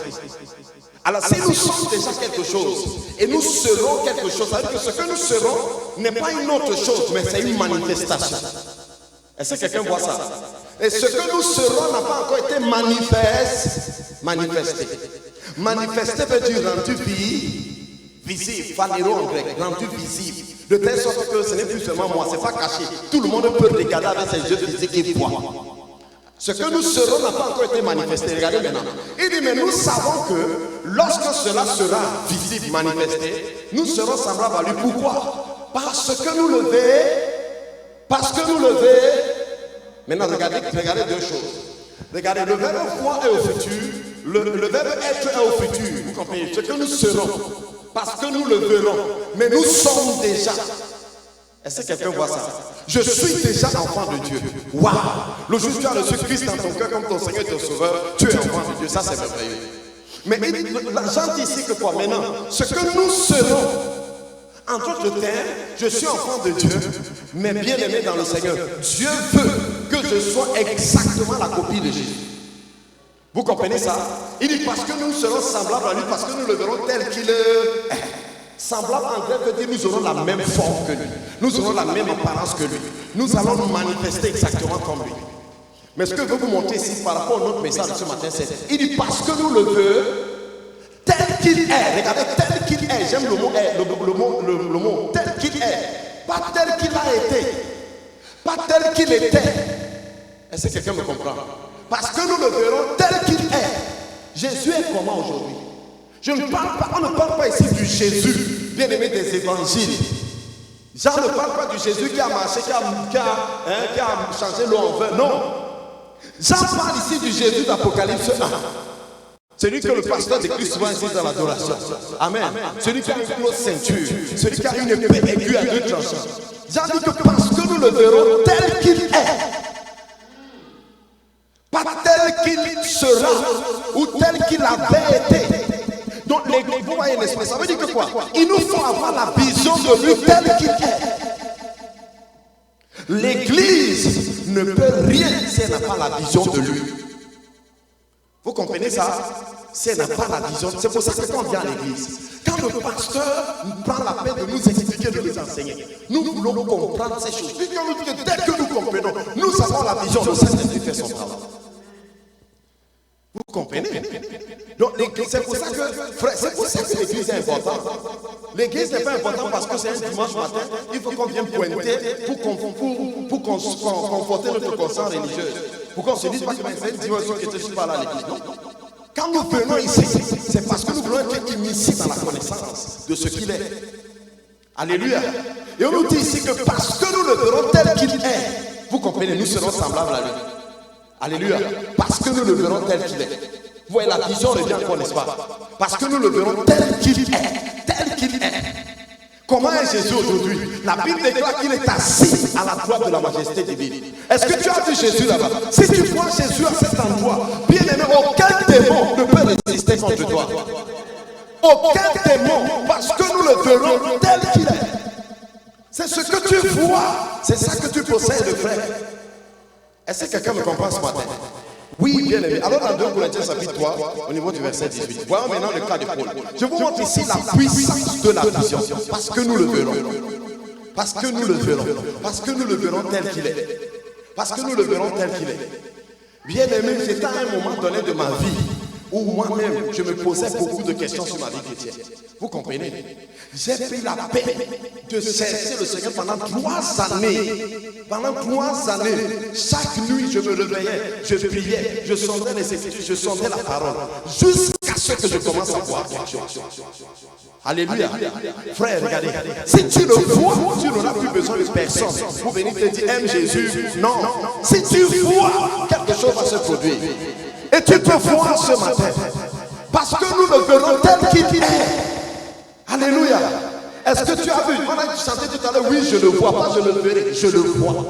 Alors si nous sommes déjà quelque chose et nous serons quelque chose, ça veut dire que ce que nous serons n'est pas une autre chose, mais c'est une manifestation. Est-ce que quelqu'un voit ça? Et ce que nous serons n'a pas encore été manifesté. Manifesté veut dire rendu visible, phanéro en grec, rendu visible. De telle sorte que ce n'est plus seulement moi, c'est pas caché. Tout le monde peut regarder avec ses yeux physiques et voir. Ce que nous serons n'a pas encore été manifesté. Regardez maintenant. Il dit, mais nous savons que lorsque cela sera visible, manifesté, nous serons semblables à lui. Pourquoi? Parce que nous le verrons. Maintenant, regardez deux choses. Regardez, le verbe voir est au futur. Le verbe être est au futur. Vous comprenez? Ce que nous serons. Parce que nous le verrons. Mais nous sommes déjà. Est-ce que quelqu'un voit ça? Je suis déjà enfant de Dieu. Waouh! Le jour où tu as reçu Christ dans ton cœur comme ton Seigneur et ton Sauveur, tu es enfant de Dieu. Ça, c'est merveilleux. Mais Jean dit ici que quoi? Maintenant, ce que nous serons, en d'autres termes, je suis enfant de Dieu, mais bien aimé dans le Seigneur. Dieu veut que je sois exactement la copie de Jésus. Vous comprenez ça? Il dit parce que nous serons semblables à lui, parce que nous le verrons tel qu'il est. Semblable en grec veut dire nous aurons la même forme que lui. Nous aurons la même apparence que lui. Nous allons nous manifester exactement comme lui. Mais ce que je veux vous montrer ici par rapport à notre message de ce matin, c'est il dit parce que nous le veut tel qu'il est. Regardez, tel qu'il est. J'aime le mot tel qu'il est. Pas tel qu'il a été. Pas tel qu'il était. Est-ce que quelqu'un me comprend? Parce que nous le verrons tel qu'il est. Jésus est comment aujourd'hui? On ne parle pas ici du Jésus, bien aimé des évangiles. Jean ne parle pas du Jésus qui a marché, qui a changé l'eau en vin. Non. Jean parle ici du Jésus d'Apocalypse 1. Celui que le pasteur décrit souvent ici dans l'adoration. Amen. Celui qui a une grosse ceinture. Celui qui a une épée aiguë à deux tranchants. Jean dit que parce que nous le verrons tel qu'il est. Pas tel qu'il sera ou tel qu'il avait été. Donc l'église, vous voyez l'esprit, ça veut dire que quoi? Il nous faut avoir la vision de lui tel qu'il est. L'église ne peut rien si elle n'a pas la vision de lui. Vous comprenez ça? Si elle n'a pas la vision, c'est pour ça que quand on vient à l'église, quand le pasteur prend la peine de nous expliquer, de nous enseigner, nous voulons comprendre ces choses. Puis on nous dit que dès que nous comprenons, nous avons la vision de Saint-Esprit fait son travail. Vous comprenez? Donc c'est pour ça que, frère, c'est pour ça que l'église est importante. L'église n'est pas importante parce que c'est un dimanche matin. Il faut qu'on vienne pointer pour conforter notre conscience religieuse. Pour qu'on se dise pas que c'est une dimension qui était juste par là à l'église. Non. Quand nous venons ici, c'est parce que nous voulons être initiés dans la connaissance de ce qu'il est. Alléluia. Et on nous dit ici que parce que nous le verrons tel qu'il est, vous comprenez, nous serons semblables à lui. Alléluia. Parce que nous le verrons tel qu'il est. Vous voyez, la vision revient encore, n'est-ce pas? Parce que nous le verrons tel qu'il est. Tel qu'il est. Comment est Jésus aujourd'hui? La Bible déclare qu'il est assis à la droite de la majesté divine. Est-ce que tu as vu Jésus là-bas? Si tu vois Jésus à cet endroit, bien aimé, aucun démon ne peut résister contre toi. Aucun démon, parce que nous le verrons tel qu'il est. C'est ce que tu vois. C'est ça que tu possèdes, frère. Est-ce que quelqu'un me comprend ce matin? Oui, bien aimé. Alors dans 2 Corinthiens chapitre 3, au niveau du verset 18, voyons maintenant le cas de Paul. Je vous montre ici la puissance de la vision. Parce que nous le verrons. Parce que nous le verrons. Parce que nous le verrons tel qu'il est. Parce que nous le verrons tel qu'il est. Bien aimé, c'était à un moment donné de ma vie où moi-même, je me posais beaucoup de questions sur ma vie chrétienne. Vous comprenez? J'ai pris la peine de chercher le Seigneur pendant 3 années. Pendant 3 années, chaque nuit, je me réveillais, je priais, je sondais les Écritures, je sondais la parole, jusqu'à ce que je commence à voir quelque chose. Alléluia. Frère, regardez. Si tu le vois, tu n'auras plus besoin de personne pour venir te dire, aime Jésus. Non. Si tu vois, quelque chose va se produire. Et tu peux voir ce matin. Parce que nous le verrons tel qu'il est. Alléluia. Est-ce que tu as vu? On a chanté tout à l'heure, oui, je le vois, pas je le verrai, je le vois.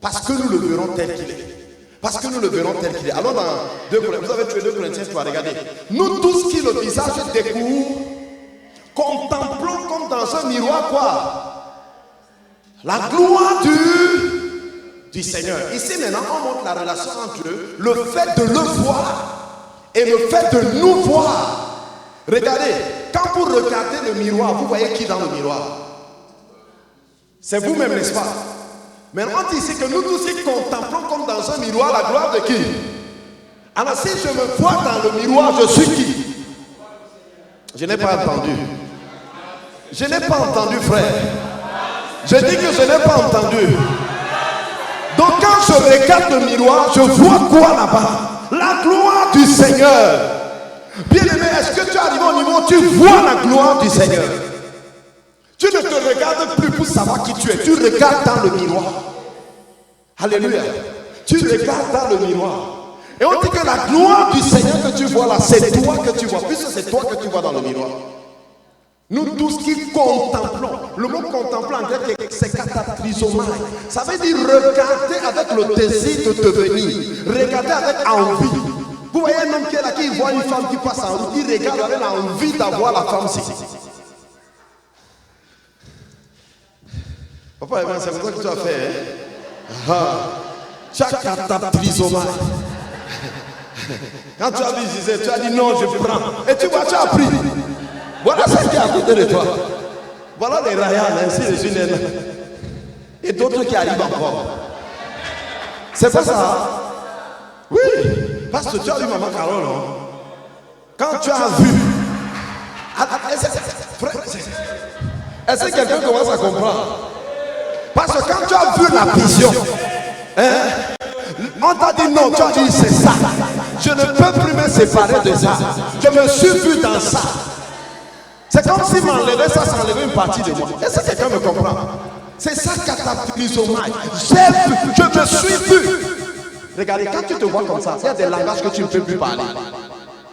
Parce que nous le verrons tel qu'il est. Parce que nous le verrons tel qu'il est. Allons dans 2 Corinthiens. Vous avez tué 2 Corinthiens 3, regardez. Nous tous qui le visage découvre, contemplons comme dans un miroir quoi? La gloire du Seigneur. Ici maintenant, on montre la relation entre le fait de le voir et le fait de nous voir. Regardez, quand vous regardez le miroir, vous voyez qui dans le miroir? C'est vous-même, n'est-ce pas? Mais on dit ici que nous tous qui contemplons comme dans un miroir la gloire de qui? Alors si je me vois dans le miroir, je suis qui? Je n'ai pas entendu. Je n'ai pas entendu, frère. Je dis que je n'ai pas entendu. Donc quand je regarde le miroir, je vois quoi là-bas? La gloire du Seigneur. Bien aimé, est-ce que tu arrives au niveau où tu vois la gloire du Seigneur? Tu ne te regardes plus pour savoir qui tu es. Tu regardes dans le miroir. Alléluia. Tu regardes dans le miroir. Et on dit que la gloire du Seigneur que tu vois là, c'est toi que tu vois. Puisque c'est toi que tu vois dans le miroir. Nous tous qui contemplons. Le mot contemplant en grec, c'est katatrizomai. Ça veut dire regarder avec le désir de devenir. Regarder avec envie. Vous voyez un homme qui est là, qui voit une femme qui passe en route, il regarde avec l'envie d'avoir la femme-ci. Papa, c'est pour ça que tu as fait. Tu as katatrizomai. Quand tu as visité, tu as dit non, je prends. Et tu vois, tu as pris. Voilà ce qui est à côté de toi. Voilà les Ryan, ainsi les unes. Et d'autres qui arrivent encore. C'est pas ça? Oui. Parce que tu as vu maman Carole. Quand tu as vu. Est-ce que quelqu'un commence à comprendre? Parce que quand tu as vu la vision, on t'a dit non, tu as dit c'est ça. Je ne peux plus me séparer de ça. Je me suis vu dans ça. C'est comme si m'enlevait ça, ça enlevait une partie de moi. Est-ce que quelqu'un me comprend? C'est ça katatrizomai. Je me suis vu. Regardez, quand tu te vois comme ça, il y a des langages que tu ne peux plus parler.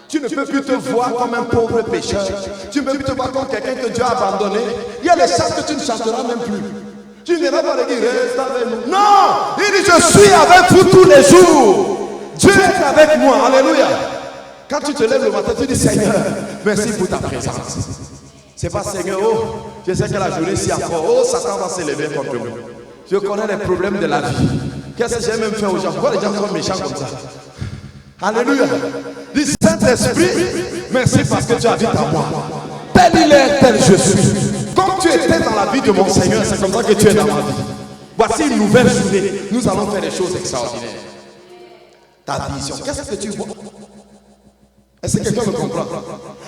Tu ne peux plus te voir comme un pauvre pécheur. Tu ne peux plus te voir comme quelqu'un que Dieu a abandonné. Il y a les chants que tu ne chanteras même plus. Tu n'iras pas dire reste avec nous. Non! Il dit je suis avec vous tous les jours. Dieu est avec moi. Alléluia. Quand tu te lèves le matin, tu dis Seigneur, merci pour ta présence. C'est pas Seigneur, oh, je sais que la journée s'y encore, oh, Satan va s'élever contre nous. Je connais les problèmes de la vie. Qu'est-ce que j'ai même fait aux gens? Pourquoi les gens sont méchants comme ça? Alléluia. Dis Saint-Esprit, merci parce que tu habites en moi. Tel il est, tel je suis. Comme tu étais dans la vie de mon Seigneur, c'est comme ça que tu es dans ma vie. Voici une nouvelle journée. Nous allons faire des choses extraordinaires. Ta vision, qu'est-ce que tu vois? Est-ce que quelqu'un me comprend?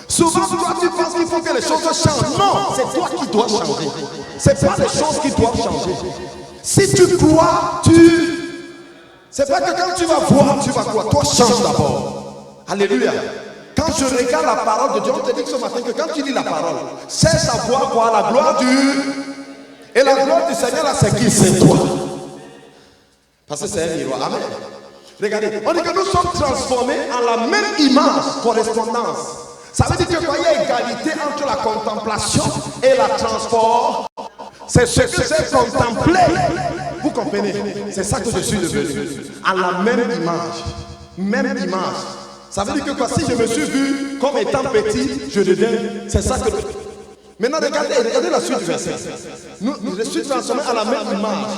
Souvent, toi, tu penses qu'il faut que les choses changent. Non, c'est toi qui dois changer. C'est pas les choses qui doivent changer. Si tu crois, c'est pas que quand tu vas voir, tu vas croire. Toi, change d'abord. Alléluia. Quand je regarde la parole de Dieu, on te dit ce matin que quand tu lis la parole, cherche à voir quoi? La gloire Et la gloire du Seigneur, là, c'est qui? C'est toi. Parce que c'est un miroir. Amen. Regardez, on dit que nous sommes transformés en la même image, correspondance. Ça veut dire que quand il y a égalité entre la contemplation et la transformation, c'est ce que j'ai contemplé. Vous comprenez? C'est ça que je suis devenu. En la même image. Même image. Ça veut dire que si je me suis vu comme étant petit, je deviens. C'est ça que. Maintenant, regardez la suite du verset. Je suis transformé en la même image.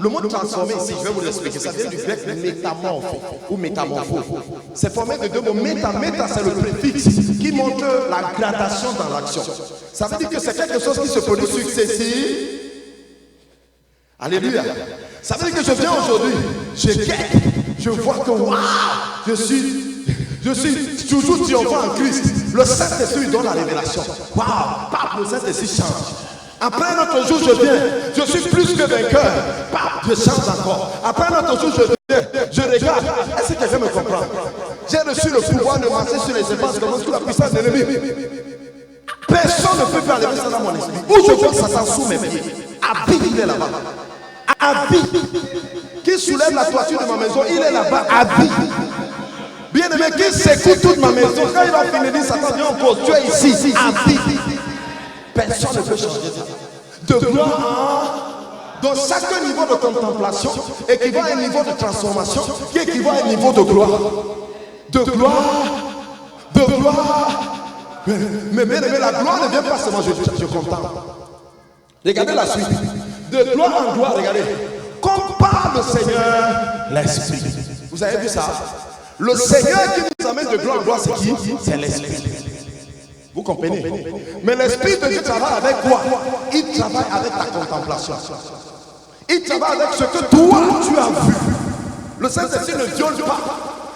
Le mot transformé ici, je vais vous l'expliquer, ça vient du grec métamorphe ou métamorpho. C'est formé de deux mots. Méta, c'est le préfixe qui montre la gradation dans l'action. Ça veut dire que c'est quelque chose qui se produit successivement. Alléluia. Ça veut dire que je viens aujourd'hui, je vois que waouh, je suis toujours triomphant en Christ. Le Saint-Esprit donne la révélation. Waouh, le Saint-Esprit change. Après un autre jour, je viens. Je suis plus que vainqueur. Je change encore. Après un autre jour, je viens. Je regarde. Est-ce que quelqu'un me comprend? J'ai reçu le pouvoir de marcher sur les épaules comme sous la puissance de l'ennemi. Personne ne peut faire enlever ça dans mon esprit. Où je vois Satan sous mes pieds. Habite, il est là-bas. Habite. Qui soulève la toiture de ma maison, il est là-bas. Habite. Bien aimé, qui secoue toute ma maison. Quand il va finir, dit Satan, viens en cause. Tu es ici. Habite. Personne ne peut changer ça. De gloire Donc chaque niveau de contemplation équivaut à un niveau de transformation qui équivaut à un niveau de gloire. De gloire. De gloire. Mais bien aimé, la gloire ne vient pas seulement, je contemple. Regardez la suite. De gloire en gloire, regardez. Comme par le Seigneur, l'Esprit. Vous avez vu ça? Le Seigneur qui nous amène de gloire en gloire, c'est qui? C'est l'Esprit. Vous comprenez? Mais l'Esprit de Dieu travaille avec quoi? Il travaille avec ta contemplation. Il travaille avec ce que toi tu as vu. Le Saint-Esprit ne viole pas.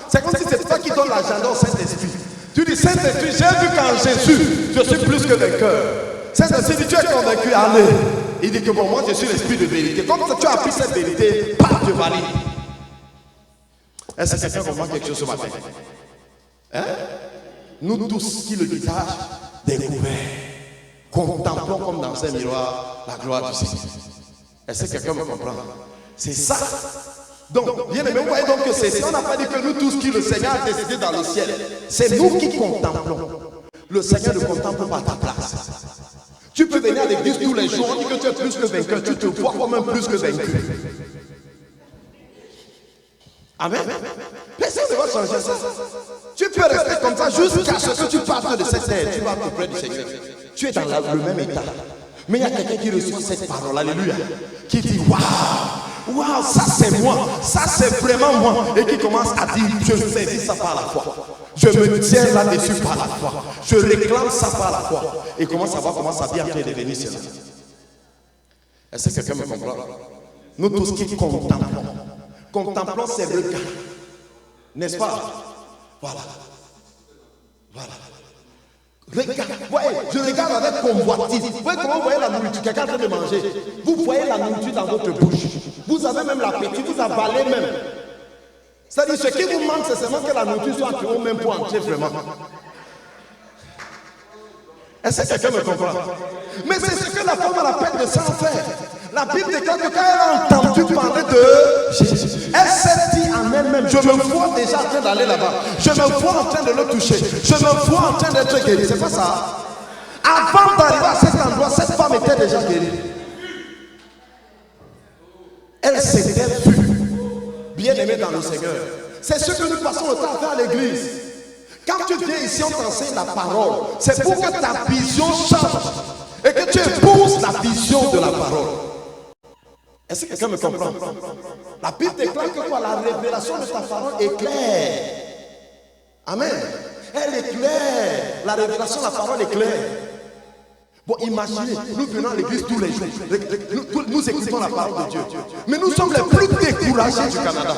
C'est comme si c'est toi qui donne l'agenda au Saint-Esprit. Tu dis Saint-Esprit, j'ai vu qu'en Jésus, je suis plus que vainqueur. Saint-Esprit dit, tu es convaincu, allez. Il dit que bon, moi je suis l'esprit de vérité. Comme tu as appris cette vérité, pas de valide. Est-ce que quelqu'un comprend quelque chose ce matin? Hein? Nous tous qui le visage découvert, contemplons comme dans un miroir la gloire du Seigneur. Est-ce que quelqu'un me comprend? C'est ça. Donc, bien aimé, vous voyez donc que c'est ça. On n'a pas dit que nous tous qui le Seigneur a décidé dans le ciel. C'est nous qui contemplons. Le Seigneur ne contemple pas ta place. Tu peux venir à l'église tous les jours, on dit que tu es plus que vainqueur. Tu te vois comme un plus que vainqueur. Amen. Personne ne va changer ça. Tu peux rester comme ça jusqu'à ce que tu partes de cette terre. Tu vas auprès du Seigneur. Tu es dans le même état. Mais il y a quelqu'un qui reçoit cette parole, alléluia, qui dit waouh, waouh, ça c'est moi, ça c'est vraiment moi, et qui commence à dire je saisis ça par la foi, je me tiens là-dessus par la foi, je réclame ça par la foi, et commence à voir comment ça vient après devenir cela. Est-ce que quelqu'un me comprend? Nous tous qui contemplons ces regards, n'est-ce pas? Voilà. Regarde, voyez, je regarde avec convoitise. Vous voyez comment vous voyez la nourriture? Quelqu'un est en train de manger. Vous voyez la nourriture dans votre bouche. Vous avez même l'appétit, vous avalez même. C'est-à-dire, ce qui vous manque, c'est seulement que la nourriture soit en même pour entrer vraiment. Est-ce que quelqu'un me comprend? Mais c'est ce que la femme a la peine de s'en faire. La Bible déclare que quand elle a entendu parler de Jésus, elle s'est dit en elle-même, je me vois déjà en train d'aller là-bas. Je me vois en train de le toucher. Je me vois en train d'être guéri. C'est pas ça? Avant d'arriver à cet endroit, cette femme était déjà guérie. Elle s'était vue bien aimée dans le Seigneur. C'est ce que nous passons le temps à faire à l'église. Quand tu viens ici, on t'enseigne la parole. C'est pour que ta vision change et que tu épouses la vision de la parole. Est-ce que quelqu'un me comprend? La Bible déclare que quoi? La révélation de ta parole est claire. Amen. Elle est claire. La révélation de la parole est claire. Bon, imaginez, nous venons à l'église tous les jours. Nous écoutons la parole de Dieu. Mais nous sommes les plus découragés du Canada.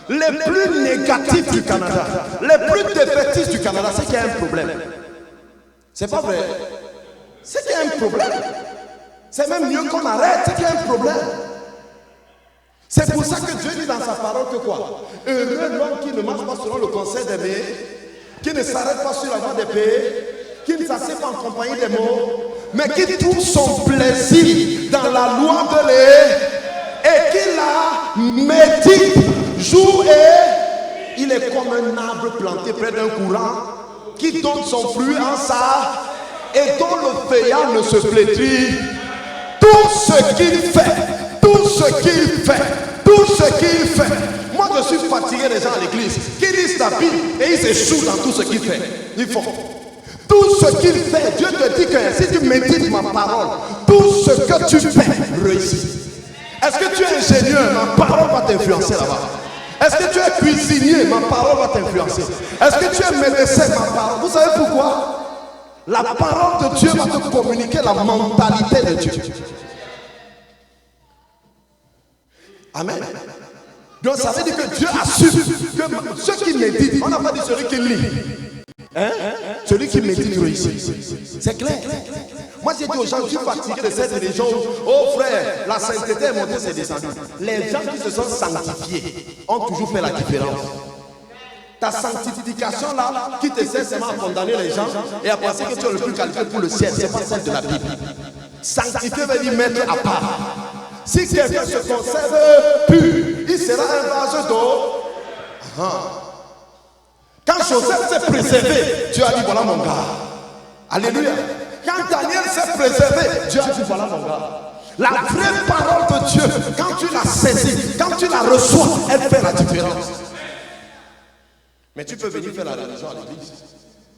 Les plus négatifs du Canada. Les plus défaitistes du Canada. C'est qu'il y a un problème. C'est pas vrai. C'est qu'il y a un problème. C'est même mieux qu'on arrête, c'est qu'il y a un problème. C'est pour ça que Dieu dit dans sa parole que quoi? Heureux l'homme qui ne marche pas selon le conseil des bêtes, qui ne s'arrête pas sur la voie des bêtes, qui ne s'assied pas en compagnie des mots, mais qui trouve son plaisir dans la loi de l'Éternel et qui la médite jour et il est comme un arbre planté près d'un courant qui donne son fruit en ça et dont le feuillage ne se flétrit. Tout ce qu'il fait, tout ce qu'il fait, tout ce qu'il fait. Moi je suis fatigué des gens à l'église qui lisent la Bible et ils échouent dans tout ce qu'il fait. Ils font tout ce qu'il fait. Dieu te dit que si tu médites ma parole, tout ce que tu fais réussit. Est-ce que tu es ingénieur? Ma parole va t'influencer là-bas. Est-ce que tu es cuisinier? Ma parole va t'influencer. Est-ce que tu es médecin? Ma parole. Vous savez pourquoi? La parole de Dieu va te communiquer la mentalité de Dieu. Amen. Donc ça veut dire que Dieu assume que ceux qui méditent, on n'a pas dit celui qui lit. Celui qui médite réussit. C'est clair. Moi j'ai dit aux gens, je suis fatigué de cette religion. Oh frère, la sainteté est montée, c'est descendu. Les gens qui se sont sanctifiés ont toujours fait la différence. Ta sanctification là, qui te sert seulement à condamner les gens et à penser que tu es le plus qualifié pour le ciel, c'est pas celle de la Bible. Sanctifier veut dire mettre à part. Si quelqu'un se conserve pur, il sera un vase d'eau. Quand Joseph s'est préservé, Dieu a dit voilà mon gars. Alléluia. Quand Daniel s'est préservé, Dieu a dit voilà mon gars. La vraie parole de Dieu, quand tu la saisis, quand tu la reçois, elle fait la différence. Mais tu peux venir faire la religion à l'église.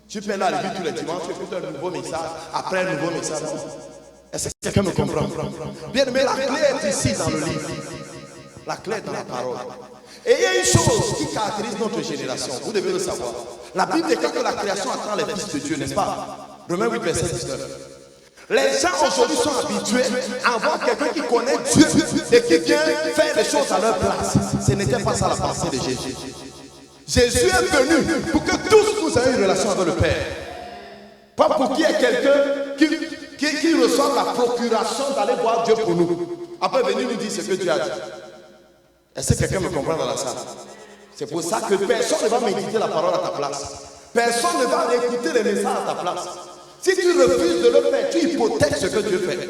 Tu peux aller à l'église tous les dimanches, tu écoutes un nouveau message, après un nouveau message. Est-ce que quelqu'un me comprend? Bien aimé, la clé est ici dans le livre. La clé est dans la parole. Et il y a une chose qui caractérise notre génération, vous devez le savoir. La Bible déclare que la création attend les fils de Dieu, n'est-ce pas? Romains 8, verset 19. Les gens aujourd'hui sont habitués à avoir quelqu'un qui connaît Dieu et qui vient faire les choses à leur place. Ce n'était pas ça la pensée de Jésus. Jésus est venu pour que tous nous ayons une relation avec le Père. Pas pour qu'il y ait quelqu'un qui reçoive la procuration d'aller voir Dieu pour nous. Après venir nous dire ce que Dieu a dit. Est-ce que quelqu'un me comprend dans la salle? C'est pour ça que personne ne va méditer la parole à ta place. Personne ne va écouter les messages à ta place. Si tu refuses de le faire, tu hypothèques ce que Dieu fait.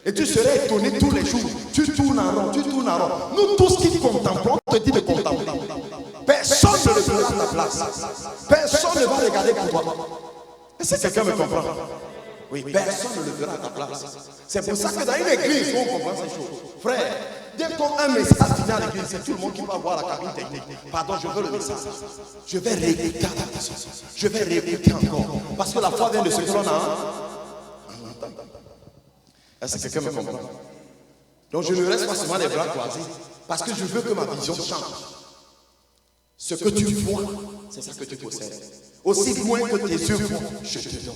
Et tu serais étonné tous les jours. Tu tournes en rond, tu tournes en rond. Nous tous qui contemplons, on te dit de contempler. Personne ne le fera à ta place. Personne ne va regarder pour toi. Est-ce que quelqu'un me comprend? Oui, personne ne le fera à ta place. C'est pour ça que dans une église, on comprend ces choses. Frère, dès qu'un message finit à l'église, c'est tout le monde qui va voir la cabine technique. Pardon, je veux le message. Je vais réécouter la question. Je vais réécouter encore. Parce que la foi vient de ce que l'on a. Est-ce que quelqu'un me comprend? Donc je ne reste pas seulement les bras croisés. Parce que je veux que ma vision change. Ce que tu vois, c'est ça que tu possèdes. Aussi loin que tes yeux voient, je te donne.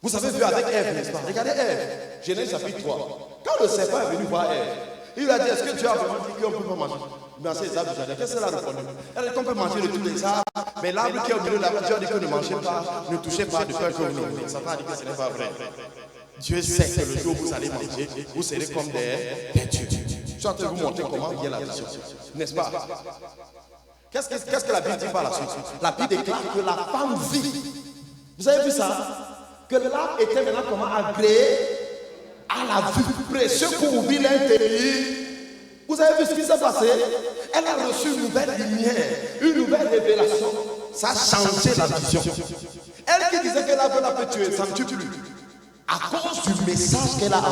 Vous avez vu avec Ève, n'est-ce pas? Regardez Ève, Genèse chapitre 3. Quand le serpent est venu voir Ève, il lui a dit, est-ce que tu as vraiment dit qu'on ne peut pas manger? Mais ces arbres, qu'est-ce qu'elle a répondu? Elle a dit qu'on peut manger de tous les arbres, mais l'arbre qui est au milieu de l'arbre, Dieu a dit que ne mangez pas, ne touchez pas de peur que vous n'oubliez. Satan a dit que ce n'est pas vrai. Dieu sait que le jour où vous allez manger, vous serez comme des dieux. Je suis en train de vous montrer comment vient la vision. N'est-ce pas? Qu'est-ce que la Bible dit par la suite? La Bible déclare que la femme vit. Vous avez vu ça? Que l'arbre était maintenant comment agréé à la vue, précieux pour ouvrir l'intérieur. Vous avez vu ce qui s'est passé? Elle a reçu une nouvelle lumière, une nouvelle révélation. Ça a changé la vision. Elle qui disait que l'arbre la peut tuer, ça ne tue plus. À cause du message qu'elle a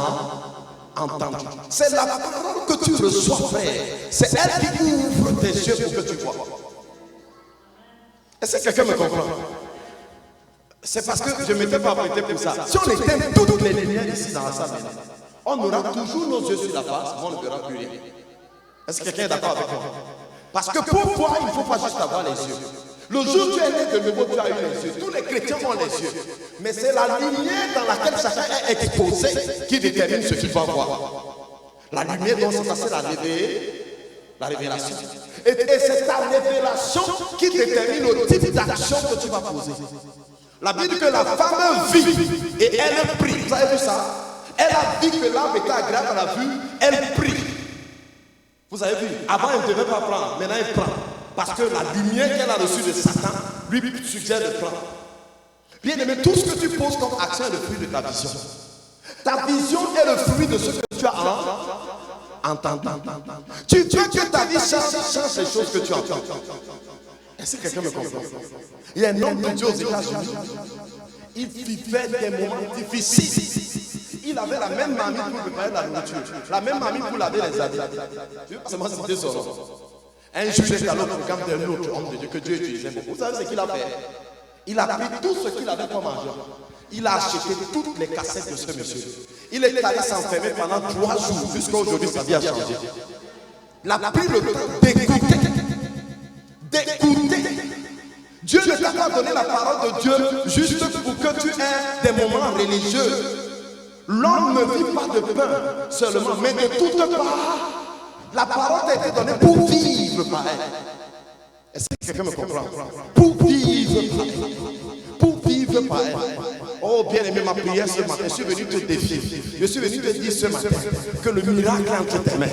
entendu. C'est la parole que tu reçois, frère. C'est elle qui ouvre tes yeux pour que tu vois. Est-ce que quelqu'un me comprend? C'est parce que je ne m'étais pas prêté pour ça. Si on éteint toutes les lumières ici dans la salle, on aura toujours nos yeux sur la face, mais on ne verra plus rien. Est-ce que quelqu'un est d'accord avec moi? Parce que pour voir, il ne faut pas juste avoir les yeux. Le jour où tu es né de nouveau, tu as eu les yeux. Tous les chrétiens ont les yeux. Mais c'est la lumière dans laquelle chacun est exposé qui détermine ce qu'il va voir. La lumière dont c'est passé la révélation. Et c'est ta révélation qui détermine le type d'action que tu vas poser. La Bible dit que la femme vit et elle prie. Vous avez vu ça? Elle a vu que l'arbre était agréable à la vue, elle prie. Vous avez vu? Avant, elle ne devait pas prendre, maintenant elle prend. Parce que la lumière qu'elle a reçue de Satan lui suggère de prendre. Bien aimé, tout ce que tu poses comme action est le fruit de ta vision. Ta vision est le fruit de ce que tu as entendu. Tu veux que ta vie change les choses que tu entends. Est-ce que quelqu'un me comprend? Il y a un homme de Dieu aux États-Unis. Il vivait des moments difficiles. Il avait la même mamie pour préparer la nourriture, la même mamie pour laver les habits. Je ne vais pas seulement citer son nom. Un juge est allé au programme d'un autre homme de Dieu que Dieu utilisait beaucoup. Vous savez ce qu'il a fait? Il a pris tout ce qu'il avait comme argent. Il a acheté toutes les cassettes de ce monsieur. Il est allé s'enfermer pendant 3 jours. Jusqu'à aujourd'hui, sa vie a changé. Il a pris le temps d'écouter. Dieu ne t'a pas donné la parole de Dieu juste pour que tu aies des moments religieux. L'homme ne vit pas de pain seulement, mais de toute part. La parole t'a été donnée pour vivre par elle. Est-ce que quelqu'un me comprend? Pour vivre par elle. Pour vivre par elle. Oh bien-aimé, ma prière ce matin, je suis venu te défier. Je suis venu te dire ce matin que le miracle est entre tes mains.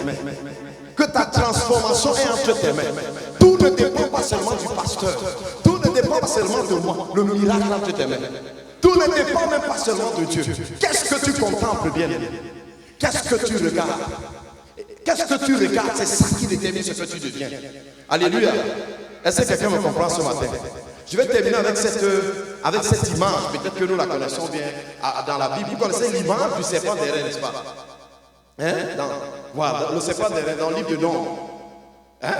Que ta transformation est entre tes mains. Tout ne dépend pas seulement du pasteur. Tout ne dépend pas seulement de moi. Le miracle est entre tes mains. Tout ne dépend même pas seulement de Dieu. Qu'est-ce que tu contemples, bien-aimé? Qu'est-ce que tu regardes? Qu'est-ce que tu regardes? C'est ça qui détermine ce que tu deviens. Alléluia. Est-ce que quelqu'un me comprend ce matin? Je vais terminer avec cette image. Peut-être que nous la connaissons bien dans la Bible. Vous connaissez l'image du serpent derrière, n'est-ce pas? Hein? Voilà, le serpent dans le livre de Nombre. Hein?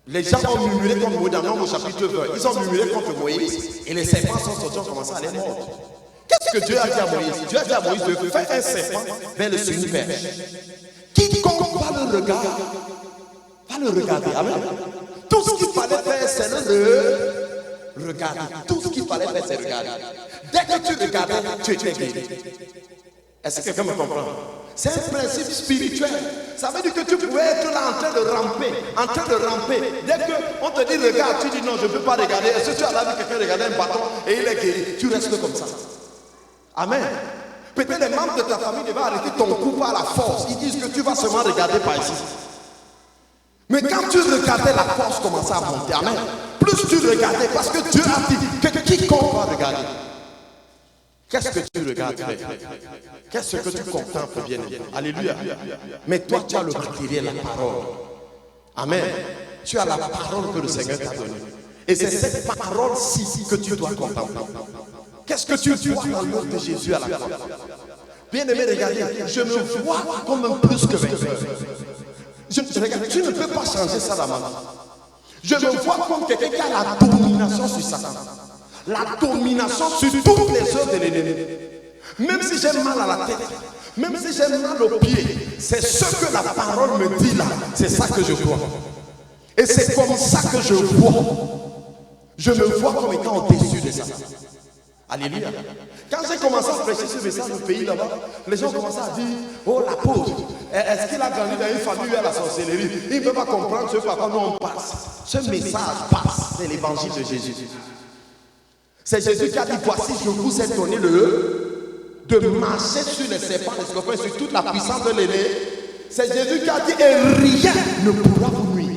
Les gens ont murmuré contre Moïse dans Nombre chapitre 20. Ils ont murmuré contre Moïse et les serpents sont sortis, ont commencé à les mordre. Qu'est-ce que Dieu a dit à Moïse? Dieu a dit à Moïse de faire un serpent vers le semi-perche. Quiconque va le regarder, va le regarder. Amen. Tout ce qu'il fallait faire, c'est le regarder. Tout ce qu'il fallait faire, c'est regarder. Dès que tu regardais, tu étais guéri. Est-ce que quelqu'un me comprend? C'est un principe spirituel. Ça veut dire que tu pouvais être là en train de ramper, Dès qu'on te dit regarde, tu dis non, je ne peux pas regarder. Est-ce que tu as là vu quelqu'un regarder un bâton et il est guéri? Tu restes comme ça. Amen. Peut-être les membres de ta famille devaient arrêter ton coup par la force. Ils disent que tu vas seulement regarder par ici. Mais quand tu regardais, la force commençait à monter. Amen. Plus tu regardais, parce que Dieu a dit que quiconque va regarder. Qu'est-ce que tu regardes? Qu'est-ce que tu contemples bien? Alléluia. Mais toi, tu as le matériel, la parole. Amen. Tu as la parole que le Seigneur t'a donnée. Et c'est cette parole-ci que tu dois contempler. Qu'est-ce que tu vois dans l'œuvre de Jésus à la croix? Bien aimé, regardez, je me vois comme un plus que vainqueur. Regarde, tu ne peux pas changer ça dans ma vie. Je me vois comme quelqu'un qui a la domination sur Satan. La domination sur toutes les œuvres de l'ennemi. Même si j'ai mal à la tête, même si j'ai mal aux pieds, c'est ce que la parole me dit là. C'est ça que je vois. Et c'est comme ça que je vois. Je me vois comme étant au-dessus de ça. Alléluia. Quand j'ai commencé à prêcher ce message au pays là-bas, les gens commençaient à dire, oh l'apôtre, est-ce qu'il a grandi dans une famille où il y a la sorcellerie? Il ne peut pas comprendre ce par quoi nous on passe. Ce message passe, c'est l'évangile de Jésus. C'est Jésus qui a dit, voici je vous ai donné de marcher sur les serpents, les scorpions, sur toute la puissance de l'ennemi. C'est Jésus qui a dit, et rien ne pourra vous nuire.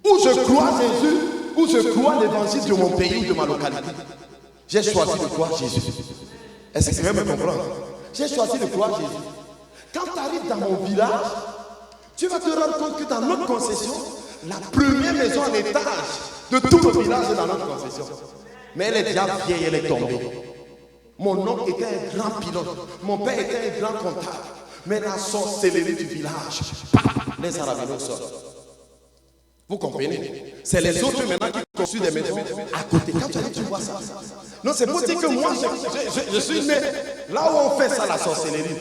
Ou je crois Jésus, ou je crois l'évangile de mon pays ou de ma localité. J'ai choisi de croire Jésus. Est-ce que quelqu'un me comprend? J'ai choisi de croire Jésus. Quand tu arrives dans mon village, tu vas te rendre compte que dans notre concession, la première maison en étage de tout le village est dans notre concession. Mais elle est déjà vieille, elle est tombée. Mon oncle était un grand pilote. Mon père était un grand comptable. Mais la sorcellerie du village, les Arabinos sortent. Vous comprenez? C'est les autres maintenant qui construisent des maisons à côté. Quand tu vois ça. Non, c'est pour dire que moi, je suis né là où on fait ça, la sorcellerie.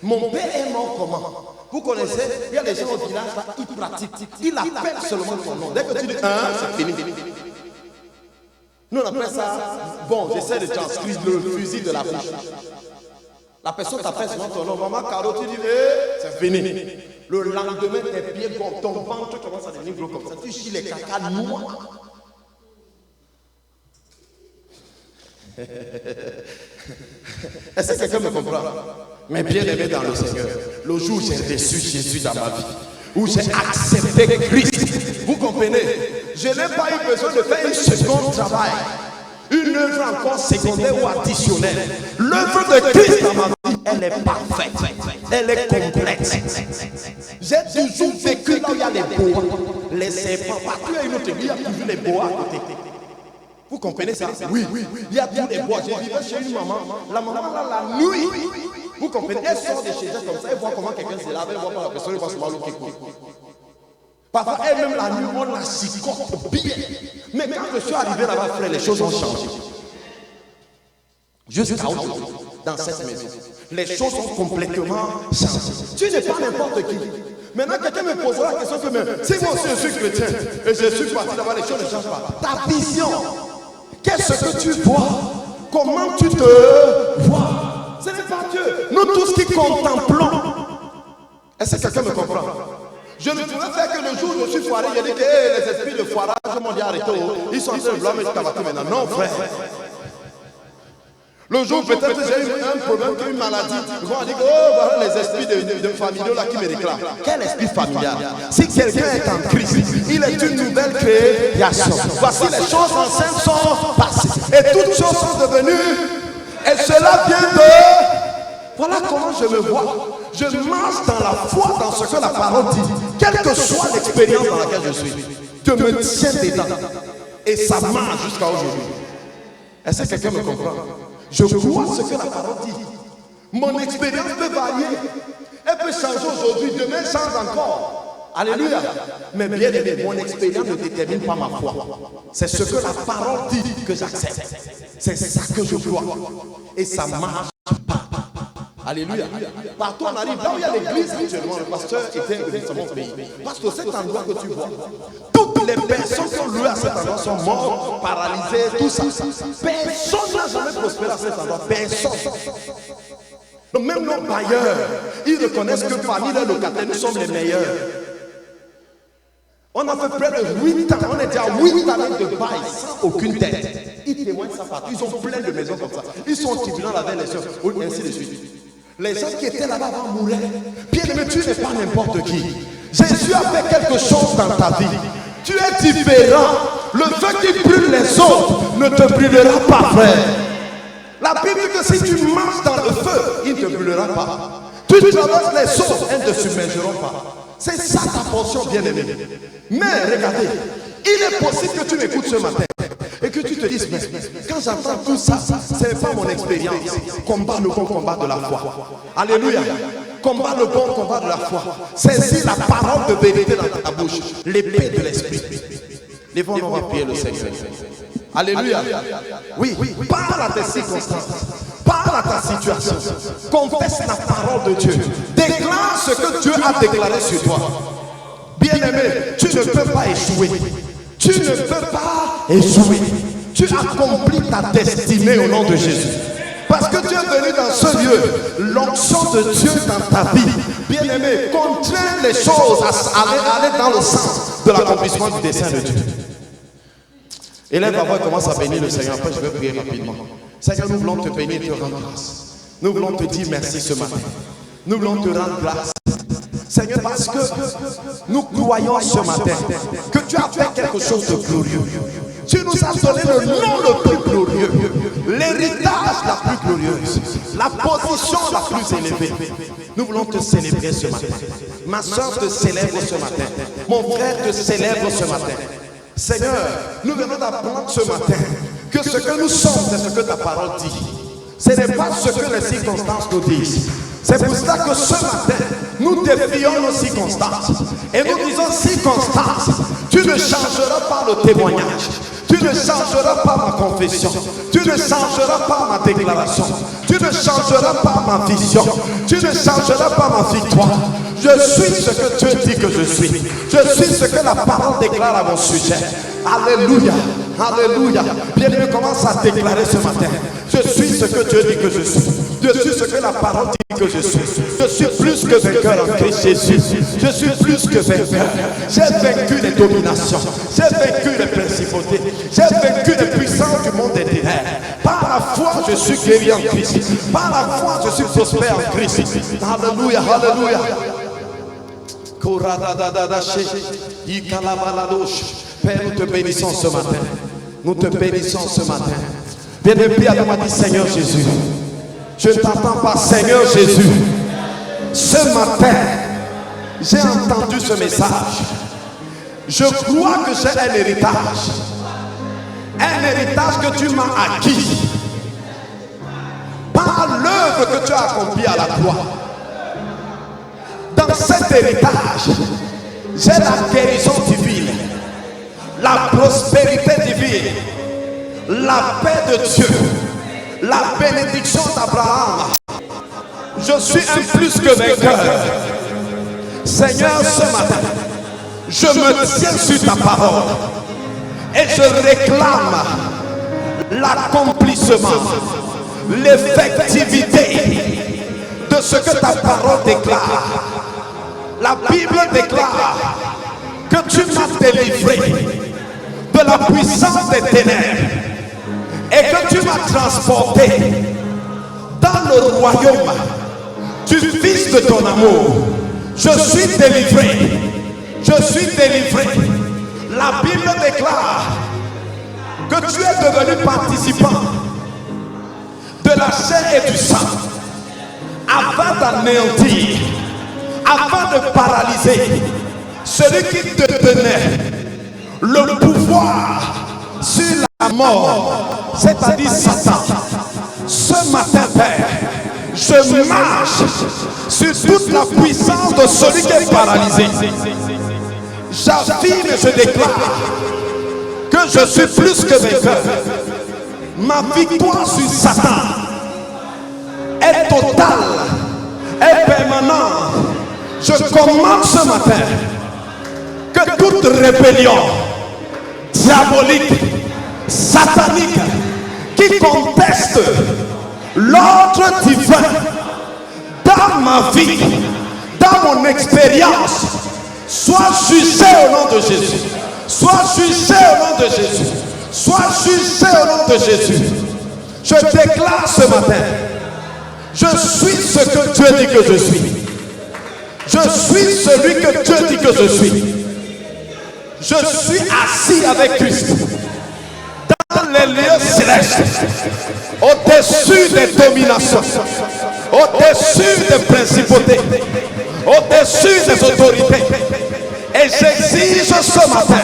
Mon père est mort comment? Vous connaissez? Il y a des gens au village là, ils pratiquent. Ils appellent seulement son nom. Dès que tu dis c'est fini. Nous on appelle ça, bon, j'essaie de transcrire le fusil de la bouche. La personne t'appelle seulement ton nom. Maman Caro, tu dis, c'est fini. Le lendemain, tes pieds, ton ventre commence à devenir gros comme ça. Tu chies les caca noirs. Est-ce que quelqu'un me comprend? Mais bien aimé dans le Seigneur, le jour où j'ai reçu Jésus dans ma vie, où j'ai accepté Christ, vous comprenez? Je n'ai pas eu besoin de faire un second travail, une œuvre encore secondaire ou additionnelle. L'œuvre de Christ dans ma vie, elle est parfaite, elle est complète. J'ai toujours vécu là où il y a les bois, les serpents. Partout il y a une autre église, il y a toujours les bois à côté. Vous comprenez ça? Oui. Il y a tous les bois. J'ai vécu chez une maman. La maman là, la nuit. Vous comprenez? Elle sort de chez elle comme ça. Elle voit comment quelqu'un se lave. Elle voit pas la personne. Elle voit seulement l'eau qui coule. Parfois, elle-même la nuit, on la chicote bien. Mais quand je suis arrivé là-bas, frère, les choses ont changé. Jusqu'à aujourd'hui, dans cette maison, les choses ont complètement changé. Tu n'es pas n'importe qui. Maintenant, quelqu'un me posera la question que même, si moi aussi je suis chrétien et je suis parti là-bas, les choses ne changent pas. Ta vision, qu'est-ce que tu vois? Comment tu te vois? Ce n'est pas Dieu. Nous tous qui contemplons. Est-ce que quelqu'un me comprend? Je ne pourrais faire que le jour où je suis foiré, il a dit que les esprits de foirage m'ont dit arrêtez, ils sont en train de blâmer jusqu'à maintenant. Non, frère. Le jour peut-être j'ai eu un problème, une maladie, ils vont dire oh voilà les esprits de familiaux là qui me réclament. Quel esprit familial? Si quelqu'un est en Christ, il est une nouvelle création. Voici les choses anciennes sont passées et toutes choses sont devenues. Et cela vient de... Voilà comment je me vois. Je marche dans la foi, dans ce que la parole dit. Quelle que soit l'expérience dans laquelle je suis, je me tiens dedans. Et ça marche jusqu'à aujourd'hui. Est-ce que quelqu'un me comprend? Je crois ce que la parole dit. Mon expérience peut varier. Elle peut changer aujourd'hui, demain change encore. Alléluia. Mais bien aimé, mon expérience ne détermine pas ma foi. C'est ce que la parole dit que j'accepte. C'est ça que je crois. Et ça marche pas. Alléluia. Partout on arrive, là où il y a l'église actuellement, le pasteur était récemment au pays. Parce que cet endroit que tu vois, toutes les personnes qui ont loué à cet endroit sont mortes, paralysées, tout ça. Personne n'a jamais prospéré à cet endroit. Personne. Donc même nos bailleurs, ils reconnaissent que parmi les locataires, nous sommes les meilleurs. On a fait près de 8 ans, on était à 8 années de bail sans aucune tête. Ils témoignent ça partout, ils ont plein de maisons comme ça. Ils sont au tribunal avec les soeurs, ainsi de suite. Les gens qui étaient là-bas vont mourir. Bien aimé, tu n'es pas n'importe qui. Jésus a fait quelque chose dans ta vie. Tu es différent. Le feu qui brûle les autres ne te brûlera pas, frère. La Bible dit que si tu marches dans le feu, il ne te brûlera pas. Tu traverses les eaux, elles ne te submergeront pas. C'est ça ta portion, bien-aimé. Mais regardez, il est possible que tu m'écoutes ce matin et que tu te dises, mais quand j'entends tout ça, ce n'est pas mon expérience. Combat le bon combat de la foi. Alléluia. Combat le bon combat de la foi. Saisis la parole de vérité dans ta bouche, l'épée de l'esprit. Lèvons nos pieds le Seigneur. Alléluia. Oui, parle à tes circonstances. Parle à ta situation. Confesse la parole de Dieu. Déclare ce que Dieu a déclaré sur toi. Bien-aimé, tu ne peux pas échouer. Tu ne peux pas échouer. Tu accomplis ta destinée au nom de Jésus. Parce que tu es venu dans ce lieu. L'onction de Dieu dans ta vie, bien-aimé, contraint les choses à aller dans le sens de l'accomplissement du dessein de Dieu. Et là, papa commence à bénir le Seigneur. Après, je vais prier rapidement. Seigneur, nous voulons te bénir et te rendre grâce. Nous voulons te dire merci ce matin. Nous voulons te rendre grâce. Seigneur, parce que nous croyons ce matin que tu as fait quelque chose de glorieux. Tu nous as donné le nom le plus glorieux, l'héritage la plus glorieuse, la position la plus élevée. Nous voulons te célébrer ce matin. Ma soeur te célèbre ce matin. Mon frère te célèbre ce matin. Seigneur, nous venons d'apprendre ce matin que ce que nous sommes, c'est ce que ta parole dit. Ce n'est pas ce que les circonstances nous disent. C'est pour cela que ce matin, nous défions nos circonstances. Et nous disons, circonstances, tu ne changeras pas le témoignage. Tu ne changeras pas ma confession. Tu ne changeras pas ma déclaration. Tu ne changeras pas ma vision. Tu ne changeras pas ma victoire. Je suis ce que Dieu dit que je suis. Je suis ce que la parole déclare à mon sujet. Alléluia. Alléluia. Bien-aimé, commence à déclarer ce matin. Je suis ce que Dieu dit que je suis. Je suis ce que la parole dit que je suis. Je suis plus que vainqueur en Christ Jésus. Je suis plus que vainqueur. J'ai vaincu les dominations. J'ai vaincu les principautés. J'ai vaincu les puissances du monde des ténèbres. Par la foi, je suis guéri en Christ. Par la foi, je suis prospère en Christ. Alléluia. Alléluia. Père, nous te bénissons ce matin. Nous te bénissons ce matin. Bien-aimé, Pierre m'a dit, Seigneur Jésus. Je ne t'entends pas, Seigneur Jésus. Ce matin, j'ai entendu ce message. Je crois que j'ai un héritage. Un héritage que tu m'as acquis. Par l'œuvre que tu as accomplie à la croix. Dans cet héritage, j'ai la guérison divine, la prospérité divine, la paix de Dieu, la bénédiction d'Abraham. Je suis un plus que vainqueur. Seigneur, ce matin, je me tiens sur ta parole et je réclame l'accomplissement, l'effectivité de ce que ta parole déclare. La Bible déclare que tu m'as délivré de la puissance des ténèbres et que tu m'as transporté dans le royaume du Fils de ton amour. Je suis délivré. Je suis délivré. La Bible déclare que tu es devenu participant de la chair et du sang afin d'anéantir, afin de paralyser celui qui te donnait le pouvoir sur la mort, c'est-à-dire Satan. Ce matin, Père, je marche sur toute la puissance de celui qui est paralysé, j'affirme et je déclare que je suis plus que vainqueur. Ma victoire sur Satan est totale, est permanente. Je commande ce matin que toute rébellion diabolique, satanique, qui conteste l'ordre divin dans ma vie, dans mon expérience, soit jugé au nom de Jésus. Soit jugé au nom de Jésus. Soit jugé au nom de Jésus. Je déclare ce matin, je suis ce que Dieu dit que je suis. Je suis celui que Dieu dit que je suis. Je suis assis avec Christ dans les lieux célestes, au-dessus des dominations, au-dessus des principautés, au-dessus des autorités. Et j'exige ce matin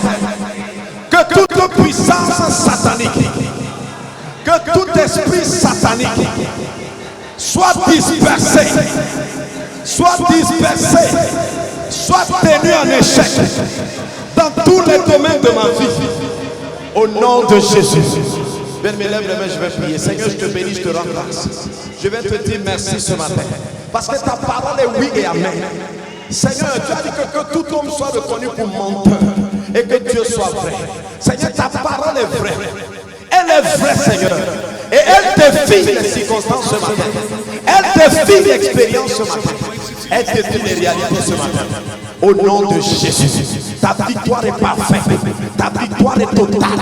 que toute puissance satanique, que tout esprit satanique soit dispersé, soit tenu en échec dans tous les domaines de ma vie. Au nom de Jésus. Bien, mes lèvres, je vais prier. Seigneur, je te bénis, je te rends grâce. Je vais te dire merci ce matin. Parce que ta parole est oui et amen. Seigneur, tu as dit que tout homme soit reconnu pour menteur et que Dieu soit vrai. Seigneur, ta parole est vraie. Elle est vraie, Seigneur. Et elle défie les circonstances ce matin. Elle défie l'expérience ce matin. Elle défie les réalités ce matin. Au nom de Jésus. Ta victoire est parfaite. Ta victoire est totale.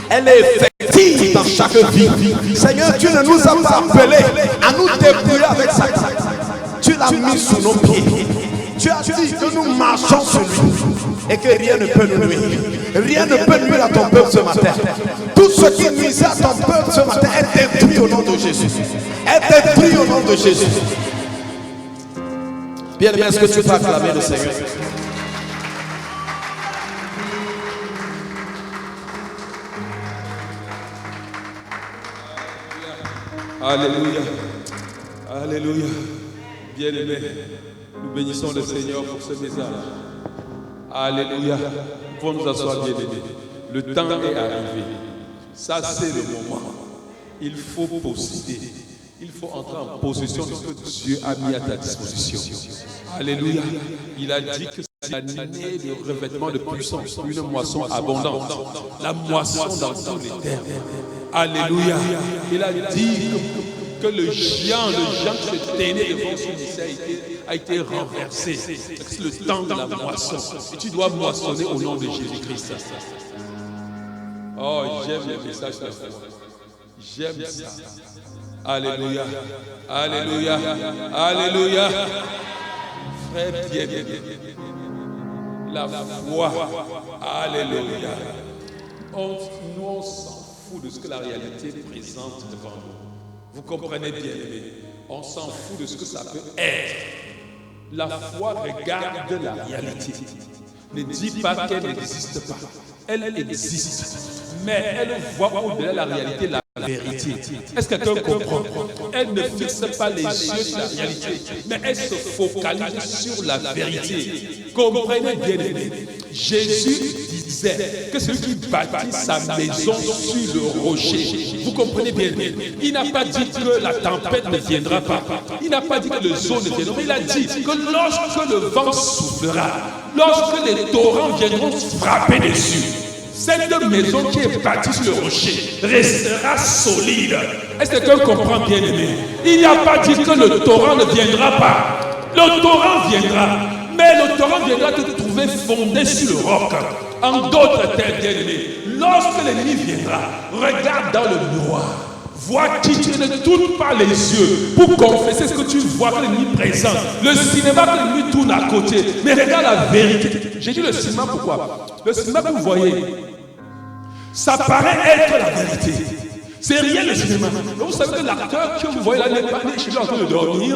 Elle est effective dans chaque vie. Seigneur, tu ne nous as pas appelés à nous débrouiller avec ça. Tu l'as mis sous nos pieds. Tu as dit que nous marchons sur lui et que rien ne peut nous nuire. Rien ne peut nuire à ton peuple ce matin. Tout ce qui nuisait à ton peuple ce matin est détruit au nom de Jésus. Est détruit au nom de Jésus. Bien, est-ce que tu peux acclamer le Seigneur? Alléluia. Alléluia. Bien-aimés, nous bénissons le Seigneur pour ce message. Alléluia. Nous pouvons nous asseoir, bien-aimés. Le temps est arrivé. Ça, c'est le moment. Il faut posséder. Il faut entrer en possession de ce que Dieu a mis à ta disposition. Alléluia. Il a dit que c'est l'année de revêtement de puissance, une moisson abondante. La moisson dans tous les terres. Alléluia. Il a dit que le géant qui se tenait devant son lycée a été renversé. C'est le temps de la moisson. Et tu dois moissonner au nom de Jésus-Christ. Oh, j'aime le message de la foi. J'aime ça. Alléluia. Alléluia. Alléluia. Frère bien-aimé, la foi. Alléluia. Nous, on s'en fout de ce que la réalité présente devant nous. Vous comprenez bien, aimé. On s'en fout de ce que ça peut être. La foi regarde la réalité. Ne dis pas qu'elle n'existe pas. Elle existe. Mais elle voit au-delà de la réalité la vérité. Est-ce que quelqu'un comprend? Elle ne fixe pas les yeux sur la réalité, mais elle se focalise sur la vérité. Comprenez bien, aimé. Jésus disait que celui qui bâtit sa maison sur le rocher, vous comprenez bien, il n'a pas dit que la tempête ne viendra pas, il n'a pas dit que le zoo ne viendra pas, il a dit que lorsque le vent soufflera, lorsque les torrents viendront frapper dessus, cette maison qui est bâtie sur le rocher restera solide. Est-ce que quelqu'un comprend bien, aimé? Il n'a pas dit que le torrent ne viendra pas, le torrent viendra. Mais le torrent viendra te trouver fondé sur le roc. En d'autres termes, bien-aimés, lorsque l'ennemi viendra, regarde dans le miroir. Vois qui tu es, ne tourne pas les yeux pour confesser ce que tu vois que l'ennemi présente. Le cinéma que l'ennemi tourne à côté. Mais regarde la vérité. J'ai dit le cinéma pourquoi? Le cinéma que vous voyez, ça paraît être la vérité. C'est rien le cinéma. Mais vous savez que l'acteur que vous voyez là n'est pas chez lui en train de dormir.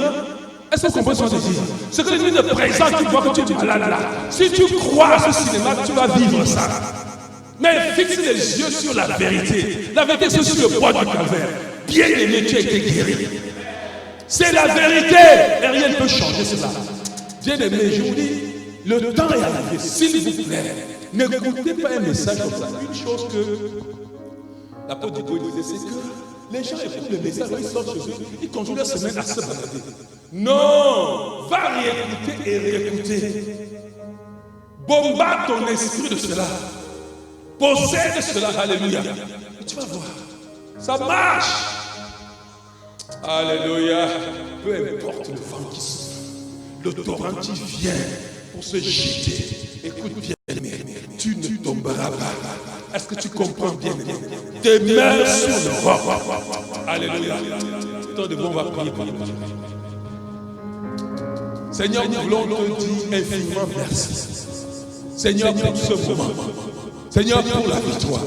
Est-ce que vous comprenez ce que je dis? Ce que l'ennemi te présente, tu vois que tu es malade là. Si tu crois à ce cinéma, tu vas vivre ça. Mais fixe les yeux sur la vérité. La vérité, c'est sur le bois du calvaire. Bien aimé, tu as été guéri. C'est la vérité. Et rien ne peut changer cela. Bien aimé, je vous dis, le temps est arrivé. S'il vous plaît, n'écoutez pas un message comme ça. Une chose que l'apôtre Paul disait, c'est que les gens écoutent le message, ils sortent chez eux, ils continuent la semaine à se balader. Non, va réécouter et réécouter. Bombarde ton esprit de cela. Possède cela, alléluia. Et tu vas voir, ça marche. Alléluia. Peu importe le vent qui souffle, le torrent qui vient pour se jeter. Écoute bien, tu ne tomberas pas. Est-ce que tu comprends bien? Tes mains sur le roc. Alléluia. Tant de bon, on va prier pour nous. Seigneur, nous voulons te dire infiniment merci. Seigneur, pour ce moment. Seigneur, pour la victoire.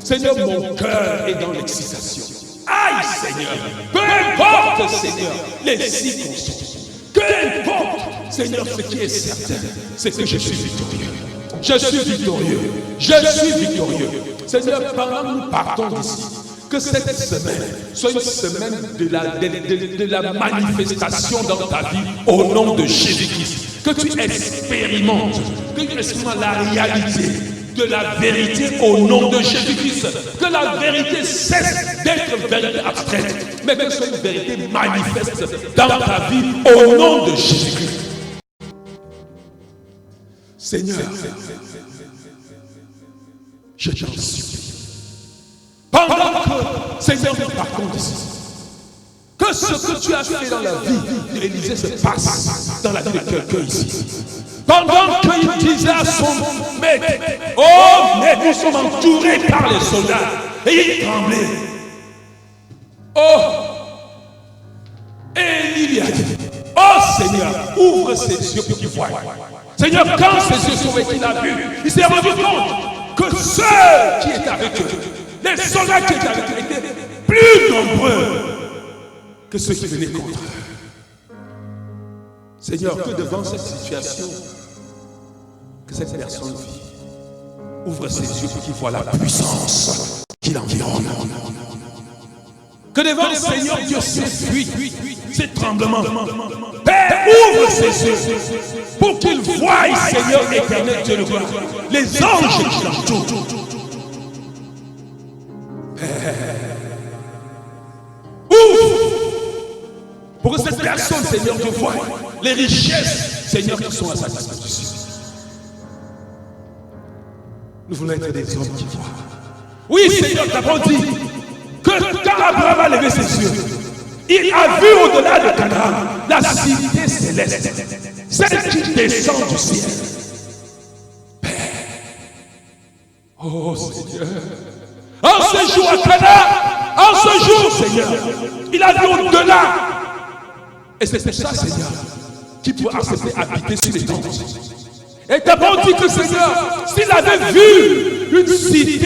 Seigneur, mon cœur est dans l'excitation. Aïe, Seigneur. Peu importe, Seigneur, les circonstances. Peu importe, Seigneur, ce qui est certain, c'est que je suis victorieux. Je suis victorieux. Je suis victorieux. Seigneur, pendant que nous partons d'ici, que cette semaine soit une semaine de la manifestation dans ta vie au nom de Jésus-Christ. Que tu expérimentes, la réalité de la vérité au nom de Jésus-Christ. Que la vérité cesse d'être une vérité abstraite, mais que ce soit une vérité manifeste dans ta vie au nom de Jésus-Christ. Seigneur, je t'en supplie. Pendant que, Seigneur, nous partons d'ici, que ce que tu as fait dans la vie d'Élisée se passe dans la vie de quelqu'un ici. Pendant qu'il disait à son maître, oh, mais nous sommes entourés par les soldats, et il tremblait. Oh, et il lui a dit, oh Seigneur, ouvre ses yeux pour qu'il voie. Seigneur, quand ses yeux sont ouverts, il a vu, il s'est rendu compte que ceux qui étaient avec eux, les soldats qui étaient avec eux, étaient plus nombreux que ceux qui venaient contre eux. Seigneur, que devant cette situation que cette personne vit, ouvre ses yeux pour qu'il voit la puissance qui l'environne. Que devant le Seigneur Dieu ces fuites, ces tremblements, Père, ouvre ses yeux pour qu'il voie, Seigneur éternel Dieu le roi, les anges qui l'entourent. Ouvre pour que cette personne, Seigneur, te voie les richesses, Seigneur, qui sont à sa disposition. Nous voulons être des hommes qui voient. Oui, Seigneur, t'avons dit que quand Abraham a levé ses yeux, il a vu au-delà de Canaan la cité céleste, celle qui descend du ciel. Père, oh Seigneur, en ce jour à Canaan, en ce jour, Seigneur, il a vu au-delà. Et c'est pour ça, Seigneur, qui peut accepter habiter sur les tentes. Et t'avons dit que, Seigneur, s'il avait vu une cité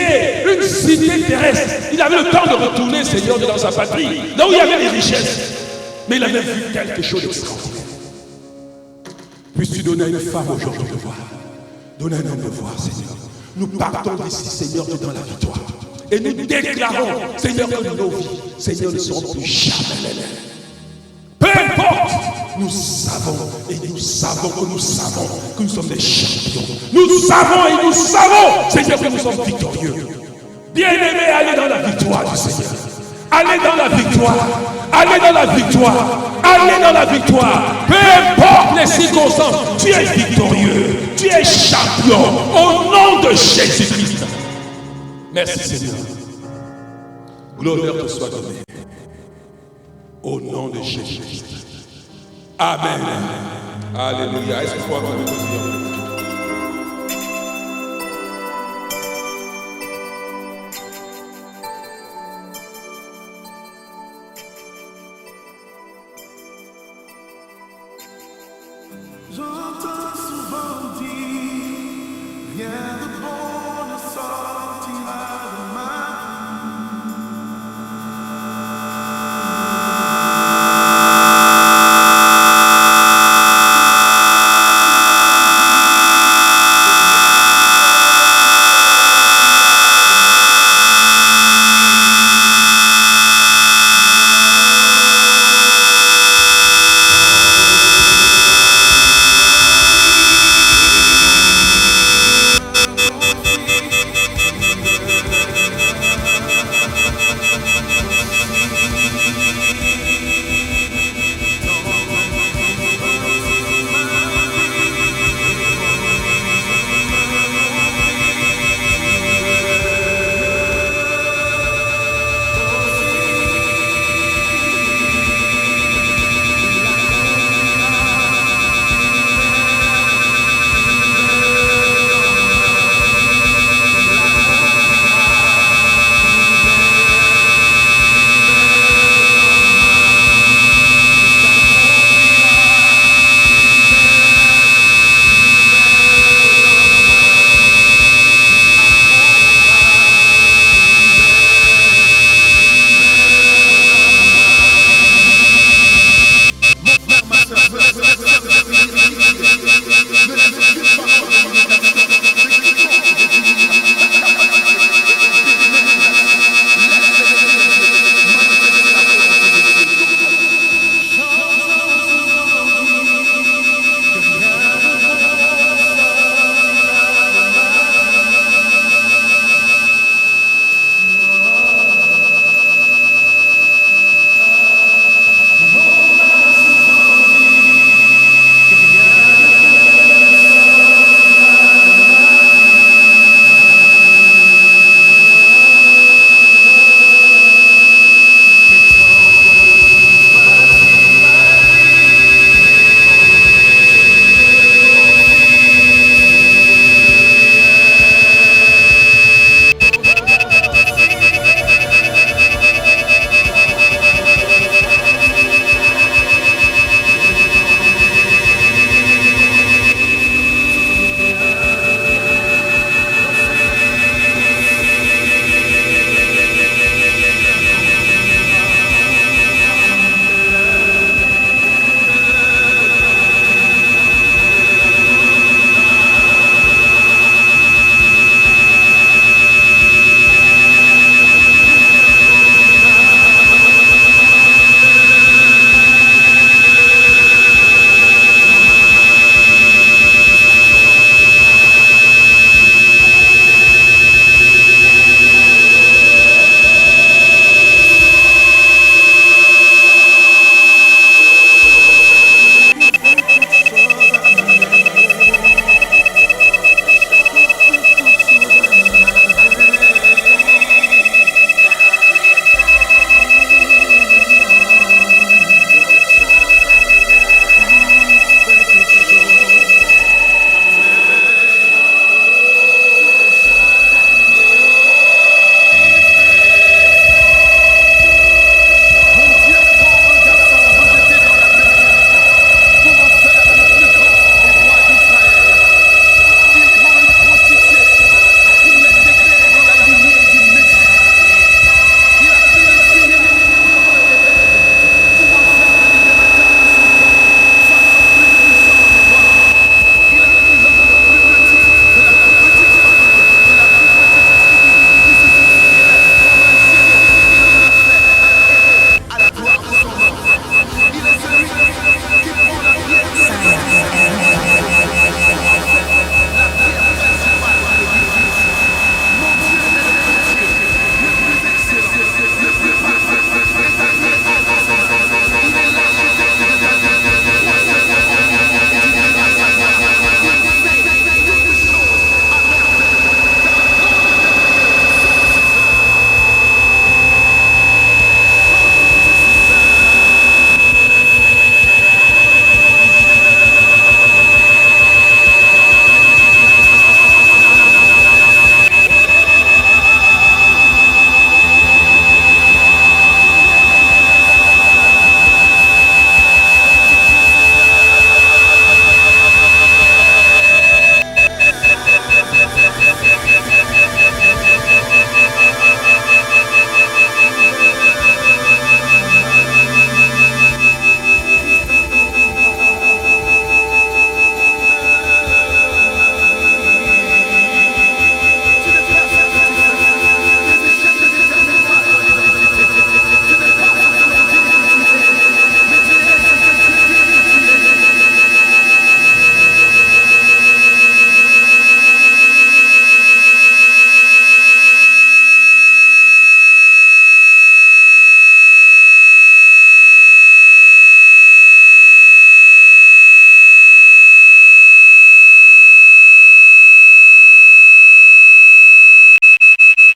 terrestre, il avait le temps de retourner, Seigneur, dans sa patrie, là où il y avait les richesses. Mais il avait vu quelque chose d'extraordinaire. Puisses-tu donner à une femme aujourd'hui de voir, donner à un homme de voir, Seigneur. Nous partons d'ici, Seigneur, dans la victoire. Et nous déclarons, Seigneur, que nos vies, Seigneur, ne seront plus jamais. Peu importe, nous savons et nous savons que nous sommes des champions. Nous savons et nous savons, Seigneur, que nous sommes victorieux. Bien-aimés, allez dans la victoire du Seigneur. Allez dans la victoire. Allez dans la victoire. Allez dans la victoire. Peu importe les circonstances, tu es victorieux. Tu es champion. Au nom de Jésus-Christ. Merci Seigneur. Gloire te soit donnée. Au nom de Jésus-Christ. Amen. Alléluia. Est-ce que vous pouvez dire? J'entends souvent dire, rien de bon ne sortira de ma Thank you.